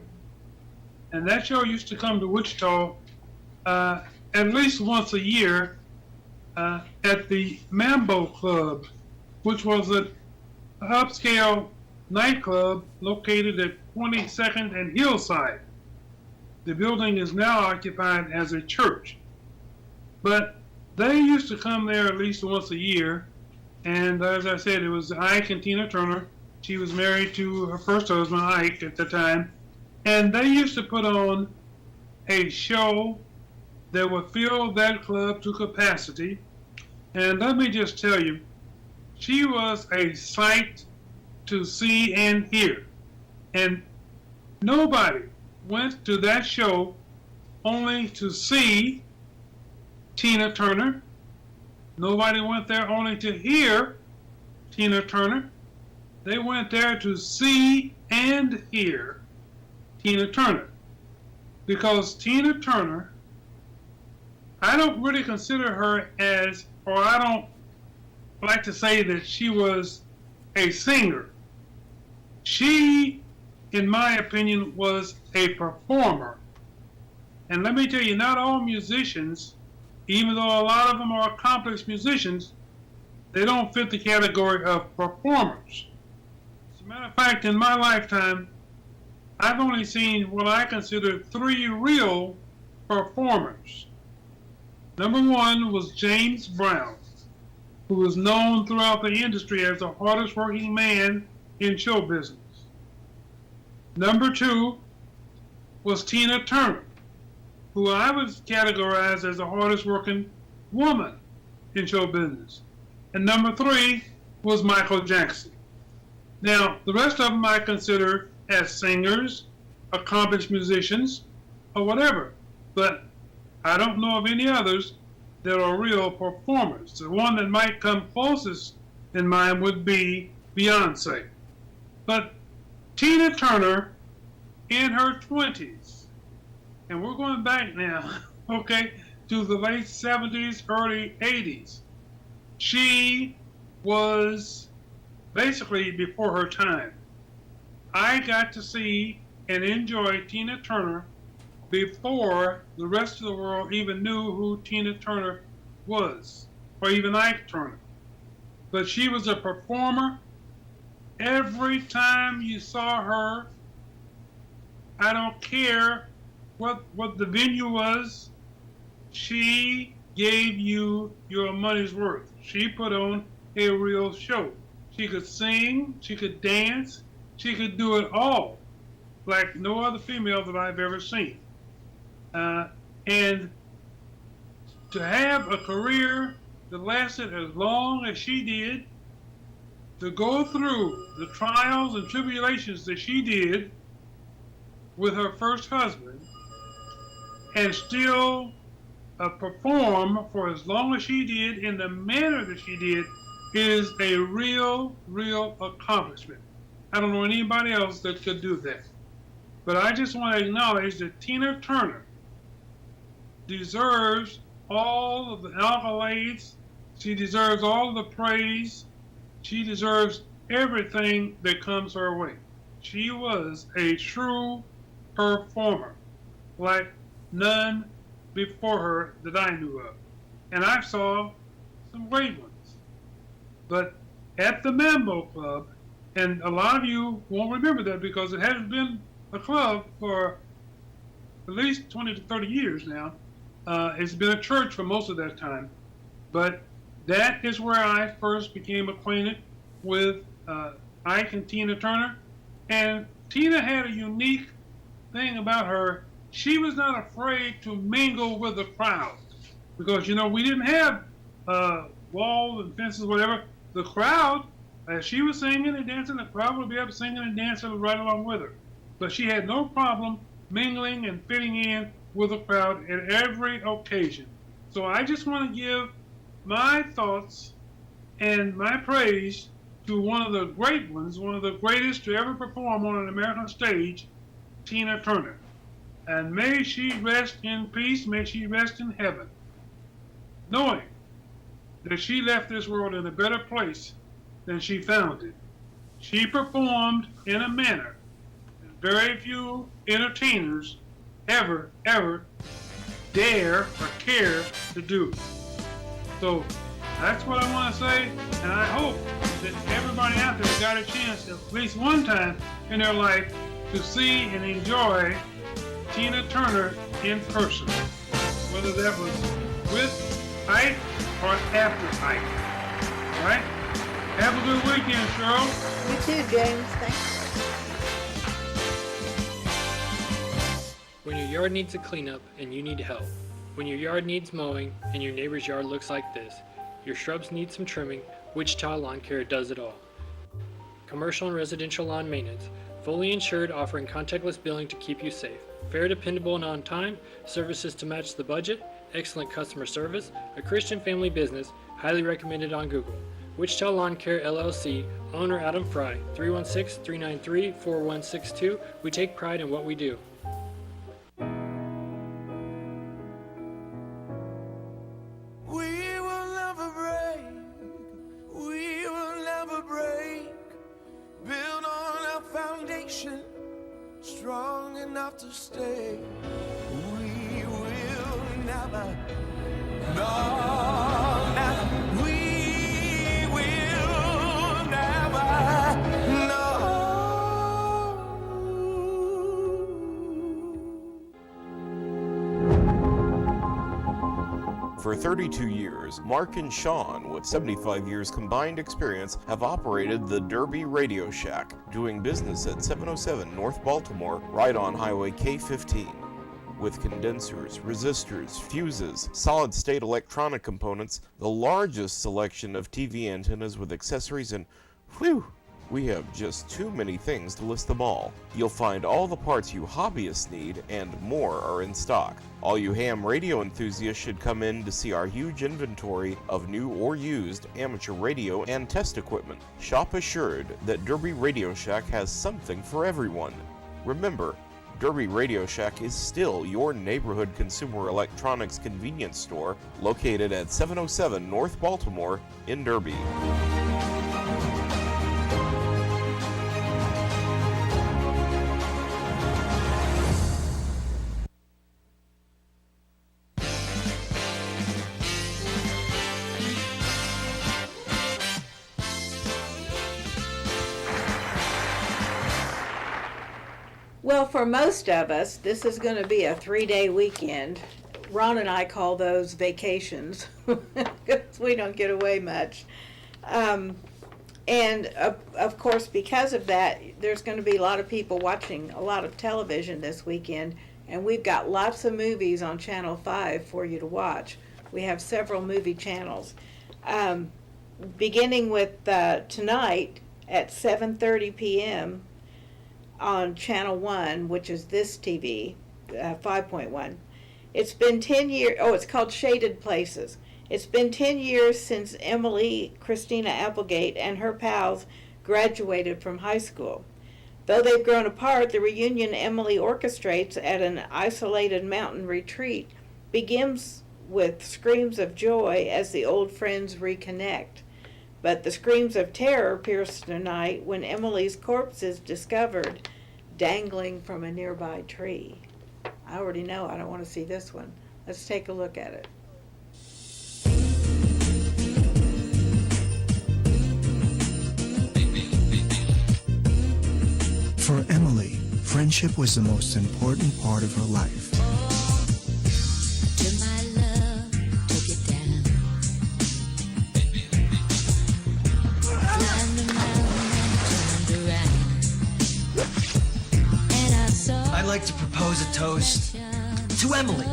And that show used to come to Wichita at least once a year at the Mambo Club, which was an upscale nightclub located at 22nd and Hillside. The building is now occupied as a church. But they used to come there at least once a year. And as I said, it was Ike and Tina Turner. She was married to her first husband, Ike, at the time. And they used to put on a show that would fill that club to capacity. And let me just tell you, she was a sight to see and hear. And nobody went to that show only to see Tina Turner. Nobody went there only to hear Tina Turner. They went there to see and hear Tina Turner. Because Tina Turner, I don't really consider her as, or I don't like to say that she was a singer. She, in my opinion, was a performer. And let me tell you, not all musicians, even though a lot of them are accomplished musicians, they don't fit the category of performers. As a matter of fact, in my lifetime, I've only seen what I consider 3 real performers. Number 1 was James Brown, who was known throughout the industry as the hardest working man in show business. Number 2 was Tina Turner, who I would categorize as the hardest working woman in show business. And number 3 was Michael Jackson. Now, the rest of them I consider as singers, accomplished musicians, or whatever. But I don't know of any others that are real performers. The one that might come closest in mind would be Beyonce. But Tina Turner, in her 20s, and we're going back now, okay, to the late 70s, early 80s, she was basically before her time. I got to see and enjoy Tina Turner before the rest of the world even knew who Tina Turner was, or even Ike Turner. But she was a performer. Every time you saw her, I don't care what the venue was, she gave you your money's worth. She put on a real show. She could sing, she could dance, she could do it all like no other female that I've ever seen. And to have a career that lasted as long as she did, to go through the trials and tribulations that she did with her first husband, and still perform for as long as she did in the manner that she did, is a real accomplishment. I don't know anybody else that could do that. But I just want to acknowledge that Tina Turner deserves all of the accolades. She deserves all of the praise. She deserves everything that comes her way. She was a true performer, like none before her that I knew of. And I saw some great ones. But at the Mambo Club, and a lot of you won't remember that because it hasn't been a club for at least 20 to 30 years now. It's been a church for most of that time. But that is where I first became acquainted with Ike and Tina Turner. And Tina had a unique thing about her. She was not afraid to mingle with the crowd. Because, you know, we didn't have walls and fences, whatever. The crowd, as she was singing and dancing, the crowd would be up singing and dancing right along with her. But she had no problem mingling and fitting in with the crowd at every occasion. So I just want to give my thoughts and my praise to one of the great ones, one of the greatest to ever perform on an American stage, Tina Turner. And may she rest in peace, may she rest in heaven, knowing that she left this world in a better place than she found it. She performed in a manner that very few entertainers ever dare or care to do. So that's what I want to say, and I hope that everybody out there got a chance at least one time in their life to see and enjoy Tina Turner in person, whether that was with Ike or after Ike. All right? Have a good weekend, Cheryl. You too, James. Thanks. When your yard needs a cleanup and you need help. When your yard needs mowing and your neighbor's yard looks like this. Your shrubs need some trimming. Wichita Lawn Care does it all. Commercial and residential lawn maintenance. Fully insured, offering contactless billing to keep you safe. Fair, dependable, and on time. Services to match the budget. Excellent customer service. A Christian family business. Highly recommended on Google. Wichita Lawn Care LLC. Owner Adam Fry. 316-393-4162. We take pride in what we do. Strong enough to stay. We will never, no, never. We will never, no. For 32 years, Mark and Sean, with 75 years combined experience, have operated the Derby Radio Shack, doing business at 707 North Baltimore, right on Highway K15. With condensers, resistors, fuses, solid-state electronic components, the largest selection of TV antennas with accessories, and whew, we have just too many things to list them all. You'll find all the parts you hobbyists need, and more are in stock. All you ham radio enthusiasts should come in to see our huge inventory of new or used amateur radio and test equipment. Shop assured that Derby Radio Shack has something for everyone. Remember, Derby Radio Shack is still your neighborhood consumer electronics convenience store located at 707 North Baltimore in Derby. Well, for most of us, this is going to be a 3-day weekend. Ron and I call those vacations because we don't get away much. And of course, because of that, there's going to be a lot of people watching a lot of television this weekend, and we've got lots of movies on Channel 5 for you to watch. We have several movie channels. Beginning with tonight at 7:30 p.m. on Channel 1, which is this TV, 5.1. It's been 10 years, it's called Shaded Places. It's been 10 years since Emily Christina Applegate and her pals graduated from high school. Though they've grown apart, the reunion Emily orchestrates at an isolated mountain retreat begins with screams of joy as the old friends reconnect. But the screams of terror pierce the night when Emily's corpse is discovered dangling from a nearby tree. I already know I don't want to see this one. Let's take a look at it. For Emily, friendship was the most important part of her life. I'd like to propose a toast to Emily.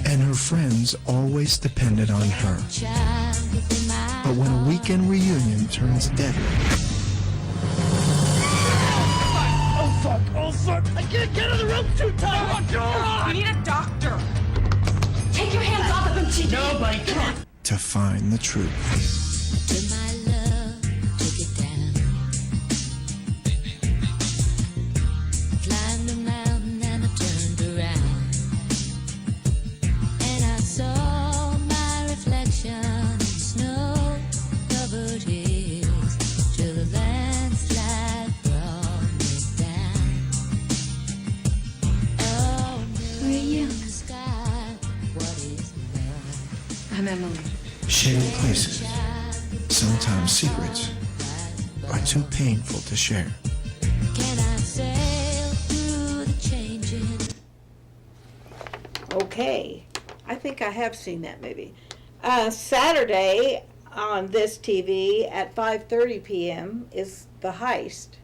And her friends always depended on her. But when a weekend reunion turns deadly, Oh fuck, oh fuck, I can't get in the rope too tight. We need a doctor. Take your hands off of him, Chief. Nobody can. to find the truth. I'm Emily. Shared places. Sometimes secrets are too painful to share. Okay, I think I have seen that movie. Saturday on this TV at 5:30 p.m. is The Heist.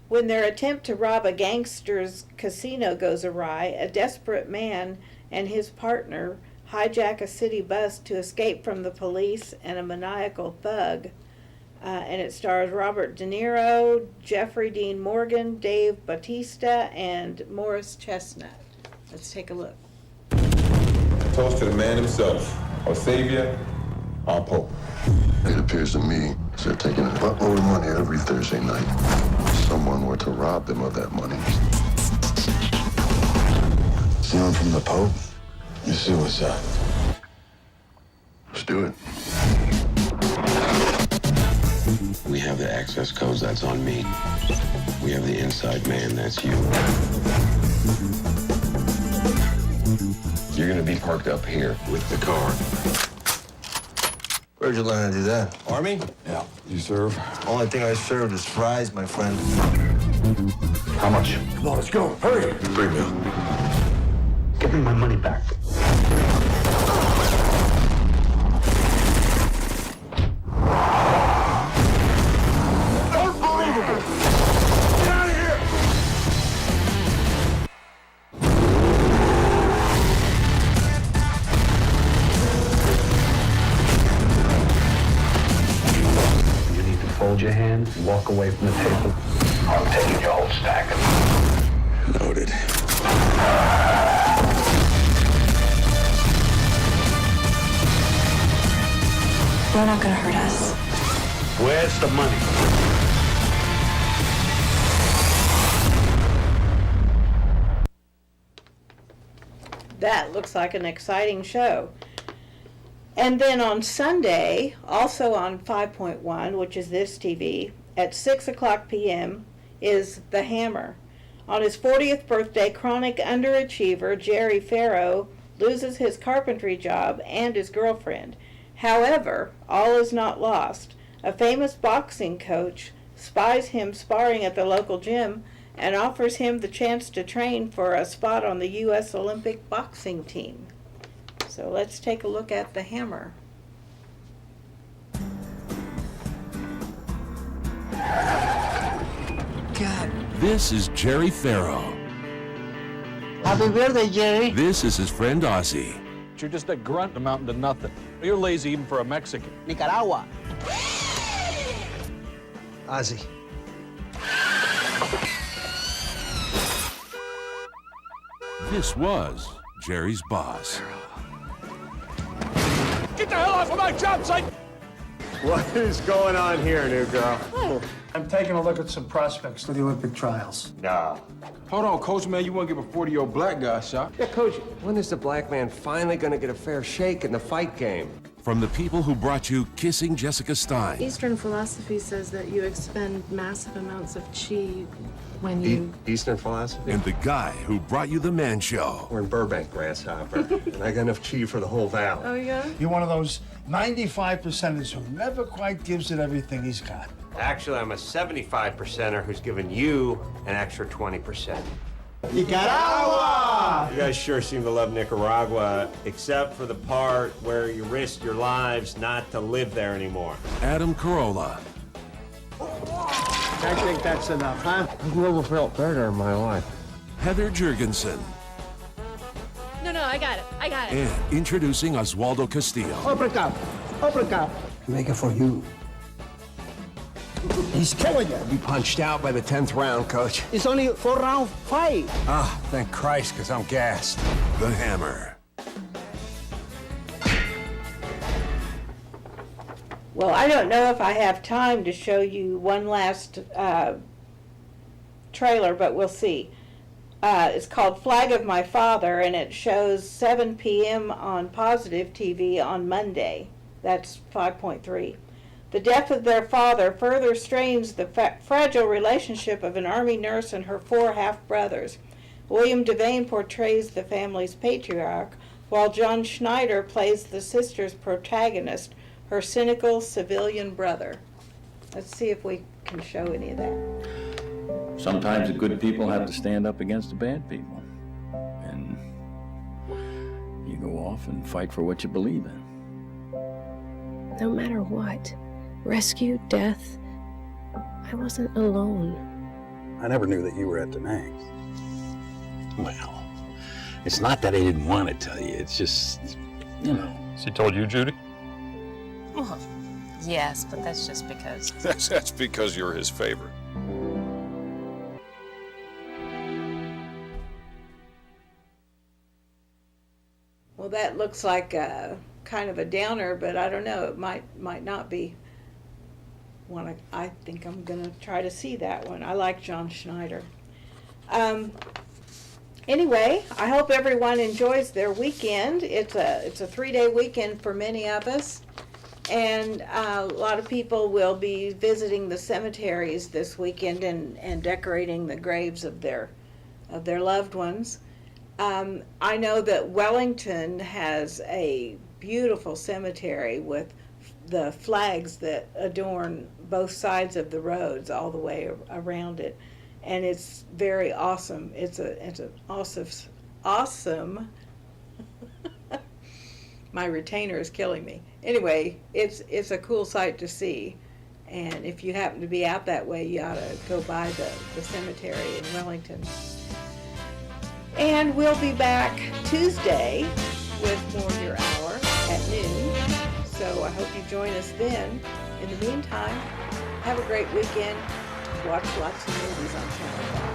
When their attempt to rob a gangster's casino goes awry, a desperate man and his partner hijack a city bus to escape from the police and a maniacal thug. And it stars Robert De Niro, Jeffrey Dean Morgan, Dave Bautista, and Morris Chestnut. Let's take a look. Toast to the man himself, our savior, our pope. It appears to me they're taking a buttload of money every Thursday night. If someone were to rob them of that money. Stealing from the Pope is suicide. Let's do it. We have the access codes, that's on me. We have the inside man, that's you. You're gonna be parked up here with the car. Where'd you learn to do that? Army? Yeah. You serve? Only thing I served is fries, my friend. How much? Come on, let's go. Hurry. 3 meal. Give me my money back. Unbelievable! Get out of here! You need to fold your hands, walk away from the table. I'm taking your whole stack. Noted. They're not gonna hurt us. Where's the money? That looks like an exciting show. And then on Sunday, also on 5.1, which is this TV, at 6 o'clock p.m., is The Hammer. On his 40th birthday, chronic underachiever Jerry Farrow loses his carpentry job and his girlfriend. However, all is not lost. A famous boxing coach spies him sparring at the local gym and offers him the chance to train for a spot on the U.S. Olympic boxing team. So let's take a look at The Hammer. God. This is Jerry Farrow. Happy birthday, Jerry. This is his friend Ozzy. You're just a grunt amounting to nothing. You're lazy even for a Mexican. Nicaragua. Ozzy. This was Jerry's boss. Get the hell off of my job site! What is going on here, new girl? I'm taking a look at some prospects for the Olympic trials. Nah. Hold on, Coach, man. You want to give a 40-year-old black guy a shot? Yeah, Coach, when is the black man finally going to get a fair shake in the fight game? From the people who brought you Kissing Jessica Stein. Eastern philosophy says that you expend massive amounts of chi when you... Eastern philosophy? And the guy who brought you The Man Show. We're in Burbank, Grasshopper. And I got enough chi for the whole valley. Oh, yeah? You're one of those 95%ers who never quite gives it everything he's got. Actually, I'm a 75%er who's given you an extra 20%. Nicaragua! You guys sure seem to love Nicaragua, except for the part where you risk your lives not to live there anymore. Adam Carolla. I think that's enough, huh? I've never felt better in my life. Heather Jurgensen. No, I got it. I got it. And introducing Oswaldo Castillo. Uppercut! Uppercut! Make it for you. He's killing you. Be punched out by the 10th round, Coach. It's only a 4-round fight. Ah, thank Christ, because I'm gassed. The Hammer. Well, I don't know if I have time to show you one last trailer, but we'll see. It's called Flag of My Father, and it shows 7 p.m. on Positive TV on Monday. That's 5.3. The death of their father further strains the fragile relationship of an Army nurse and her 4 half-brothers. William Devane portrays the family's patriarch, while John Schneider plays the sister's protagonist, her cynical civilian brother. Let's see if we can show any of that. Sometimes the good people have to stand up against the bad people. And you go off and fight for what you believe in. No matter what, rescue, death, I wasn't alone. I never knew that you were at Da Nang. Well, it's not that I didn't want to tell you. It's just, you know. She told you, Judy? Well, yes, but that's just because. That's because you're his favorite. Well, that looks like kind of a downer, but I don't know. It might not be one. I think I'm gonna try to see that one. I like John Schneider. Anyway, I hope everyone enjoys their weekend. It's a 3-day weekend for many of us, and a lot of people will be visiting the cemeteries this weekend and decorating the graves of their loved ones. I know that Wellington has a beautiful cemetery with the flags that adorn both sides of the roads all the way around it, and it's very awesome. It's an awesome. My retainer is killing me. Anyway, it's a cool sight to see, and if you happen to be out that way, you ought to go by the cemetery in Wellington. And we'll be back Tuesday with more Your Hour at noon. So I hope you join us then. In the meantime, have a great weekend. Watch lots of movies on Channel 5.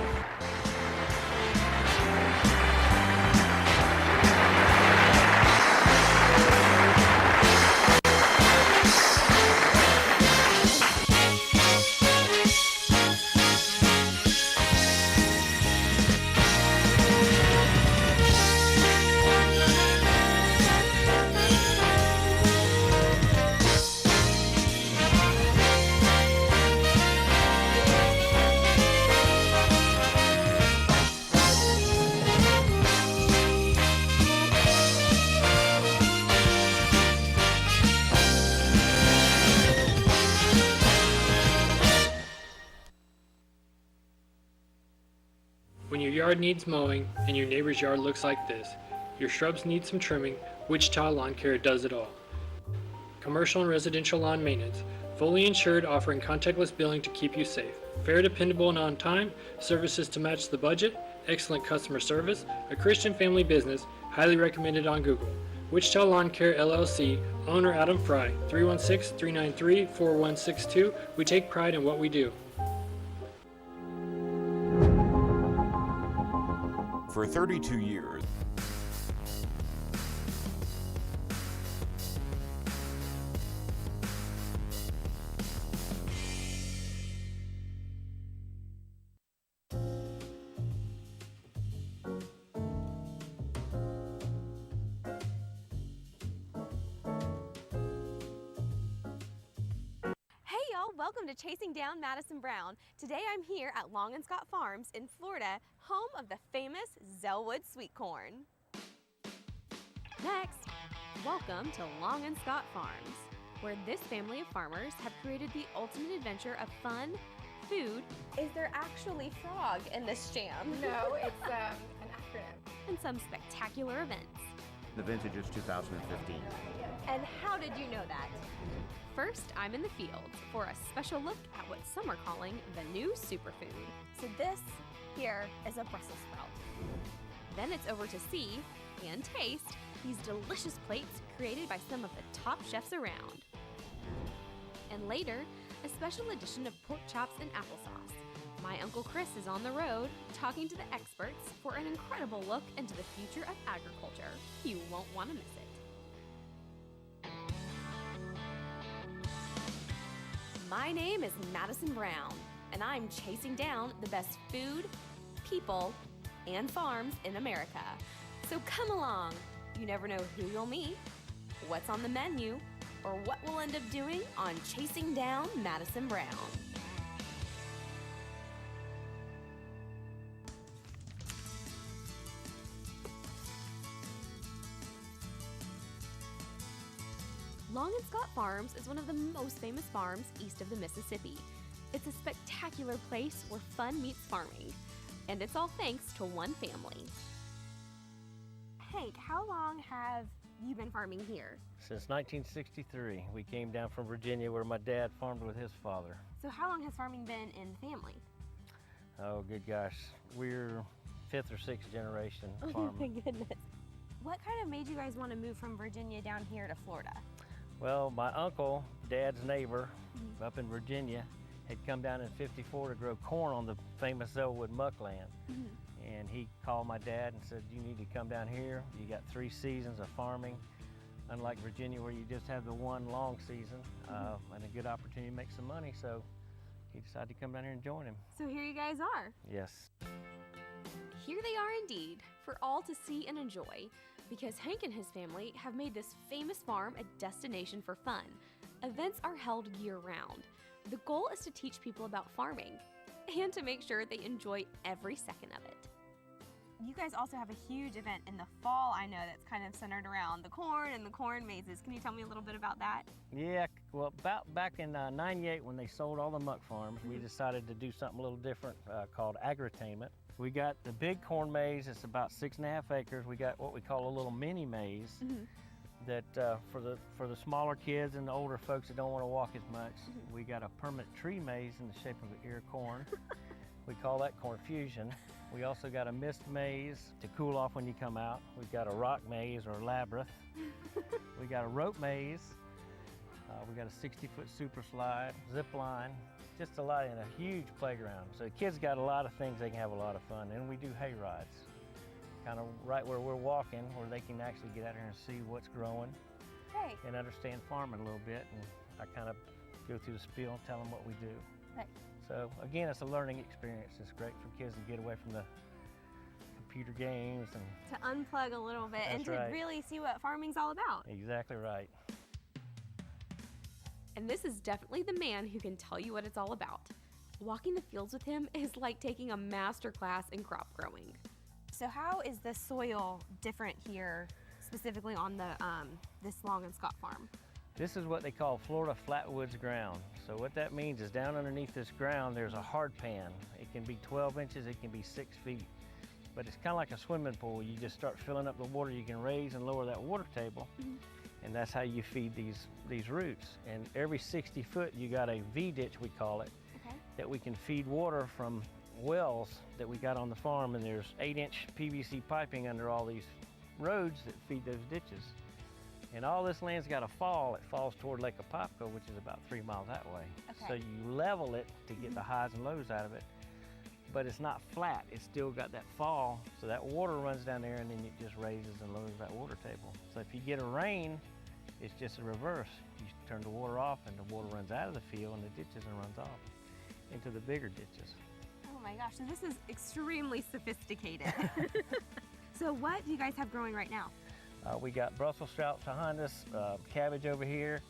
When your yard needs mowing and your neighbor's yard looks like this, your shrubs need some trimming, Wichita Lawn Care does it all. Commercial and residential lawn maintenance, fully insured, offering contactless billing to keep you safe. Fair, dependable, and on time, services to match the budget, excellent customer service, a Christian family business, highly recommended on Google. Wichita Lawn Care LLC, owner Adam Fry, 316-393-4162. We take pride in what we do. For 32 years, Welcome to Chasing Down Madison Brown. Today I'm here at Long and Scott Farms in Florida, home of the famous Zellwood sweet corn. Next, welcome to Long and Scott Farms, where this family of farmers have created the ultimate adventure of fun, food. Is there actually frog in this jam? No, it's an acronym. And some spectacular events. The vintage is 2015. And how did you know that? First, I'm in the fields for a special look at what some are calling the new superfood. So this here is a Brussels sprout. Then it's over to see and taste these delicious plates created by some of the top chefs around. And later, a special edition of pork chops and applesauce. My Uncle Chris is on the road talking to the experts for an incredible look into the future of agriculture. You won't want to miss it. My name is Madison Brown, and I'm chasing down the best food, people, and farms in America. So come along. You never know who you'll meet, what's on the menu, or what we'll end up doing on Chasing Down Madison Brown. Long and Scott Farms is one of the most famous farms east of the Mississippi. It's a spectacular place where fun meets farming, and it's all thanks to one family. Hank, how long have you been farming here? Since 1963. We came down from Virginia where my dad farmed with his father. So how long has farming been in the family? Oh, good gosh. We're 5th or 6th generation farming. Oh my goodness. What kind of made you guys want to move from Virginia down here to Florida? Well, my uncle, Dad's neighbor, up in Virginia, had come down in '54 to grow corn on the famous Zellwood muckland. And he called my dad and said, you need to come down here. You got 3 seasons of farming, unlike Virginia where you just have the one long season, and a good opportunity to make some money. So he decided to come down here and join him. So here you guys are. Yes. Here they are indeed, for all to see and enjoy, because Hank and his family have made this famous farm a destination for fun. Events are held year-round. The goal is to teach people about farming and to make sure they enjoy every second of it. you guys also have a huge event in the fall, I know, that's kind of centered around the corn and the corn mazes. Can you tell me a little bit about that? Yeah, well, about back in '98 when they sold all the muck farms, we decided to do something a little different called agritainment. We got the big corn maze, it's about 6.5 acres. We got what we call a little mini maze that for the smaller kids and the older folks that don't want to walk as much. We got a permanent tree maze in the shape of an ear of corn. We call that corn fusion. We also got a mist maze to cool off when you come out. We've got a rock maze or labyrinth. We got a rope maze. We got a 60-foot super slide, zip line, just a lot, and a huge playground. So the kids got a lot of things they can have a lot of fun. And we do hay rides, kind of right where we're walking, where they can actually get out here and see what's growing and understand farming a little bit. And I kind of go through the spiel and tell them what we do. So again, it's a learning experience. It's great for kids to get away from the computer games and to unplug a little bit and to really see what farming's all about. Exactly right. And this is definitely the man who can tell you what it's all about. Walking the fields with him is like taking a master class in crop growing. So how is the soil different here, specifically on the this Long and Scott farm? This is what they call Florida flatwoods ground. So what that means is down underneath this ground, there's a hard pan. It can be 12 inches, it can be 6 feet. But it's kind of like a swimming pool. You just start filling up the water. You can raise and lower that water table. And that's how you feed these roots. And every 60 foot, you got a V-ditch, we call it, that we can feed water from wells that we got on the farm. And there's 8-inch PVC piping under all these roads that feed those ditches. And all this land's got a fall. It falls toward Lake Apopka, which is about 3 miles that way. So you level it to get the highs and lows out of it. But it's not flat. It's still got that fall. So that water runs down there and then it just raises and lowers that water table. So if you get a rain, it's just a reverse. You turn the water off and the water runs out of the field and the ditches and runs off into the bigger ditches. Oh my gosh, so this is extremely sophisticated. So what do you guys have growing right now? We got Brussels sprouts behind us, cabbage over here.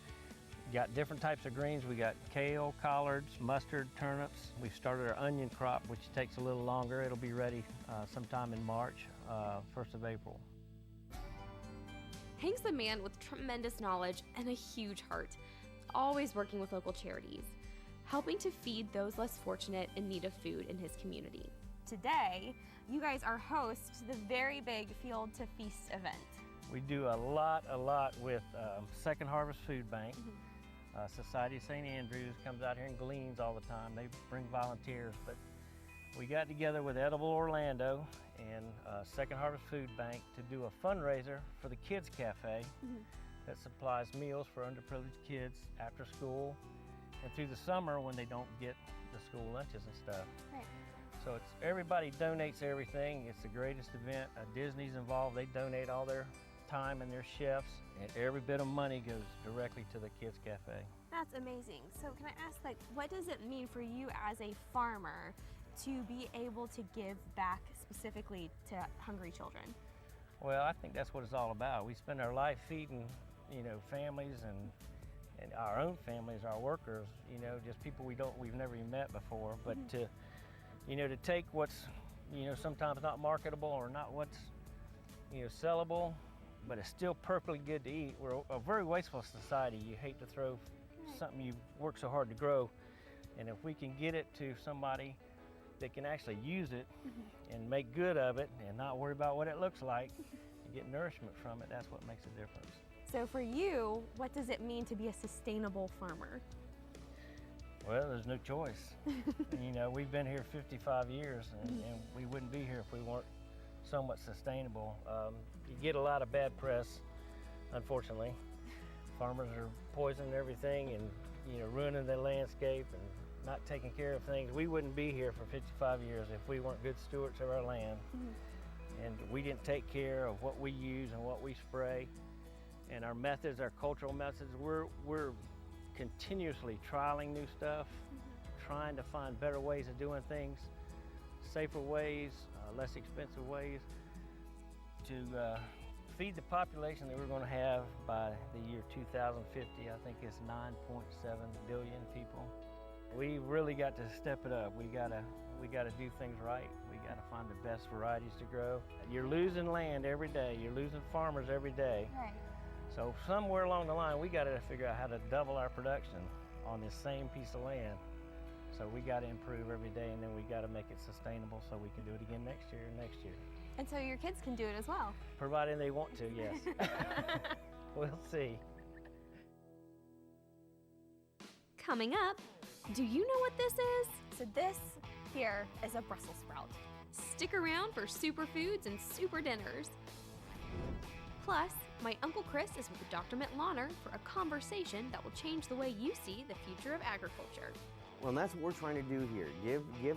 Got different types of greens. We got kale, collards, mustard, turnips. We've started our onion crop, which takes a little longer. It'll be ready sometime in March, 1st of April. Hank's a man with tremendous knowledge and a huge heart, always working with local charities, helping to feed those less fortunate in need of food in his community. Today, you guys are hosts to the very big Field to Feast event. We do a lot with Second Harvest Food Bank. Society of St. Andrews comes out here and gleans all the time. They bring volunteers, but we got together with Edible Orlando and Second Harvest Food Bank to do a fundraiser for the Kids Cafe that supplies meals for underprivileged kids after school and through the summer when they don't get the school lunches and stuff. So it's everybody donates everything. It's the greatest event. Disney's involved. They donate all their time and their chefs, and every bit of money goes directly to the Kids Cafe. That's amazing. So can I ask, like, what does it mean for you as a farmer to be able to give back specifically to hungry children? Well, I think that's what it's all about. We spend our life feeding, families and our own families, our workers, just people we've never even met before. But to take what's, sometimes not marketable or not what's, sellable, but it's still perfectly good to eat. We're a very wasteful society. You hate to throw something you work so hard to grow. And if we can get it to somebody that can actually use it and make good of it and not worry about what it looks like and get nourishment from it, that's what makes a difference. So for you, what does it mean to be a sustainable farmer? Well, there's no choice. We've been here 55 years and we wouldn't be here if we weren't somewhat sustainable. You get a lot of bad press, unfortunately. Farmers are poisoning everything and ruining the landscape and not taking care of things. We wouldn't be here for 55 years if we weren't good stewards of our land. And we didn't take care of what we use and what we spray and our methods, our cultural methods. We're continuously trialing new stuff, trying to find better ways of doing things, safer ways, less expensive ways to feed the population that we're going to have by the year 2050. I think it's 9.7 billion people. We really got to step it up. We got to do things right. We Got to find the best varieties to grow. You're losing land every day. You're losing farmers every day. Right. So somewhere along the line, we got to figure out how to double our production on this same piece of land. So we got to improve every day, and then we got to make it sustainable so we can do it again next year and next year. And so your kids can do it as well. Providing they want to, yes. We'll see. Coming up, do you know what this is? So this here is a Brussels sprout. Stick around for superfoods and super dinners. Plus, my Uncle Chris is with Dr. Mittlaner for a conversation that will change the way you see the future of agriculture. Well, and that's what we're trying to do here. Give our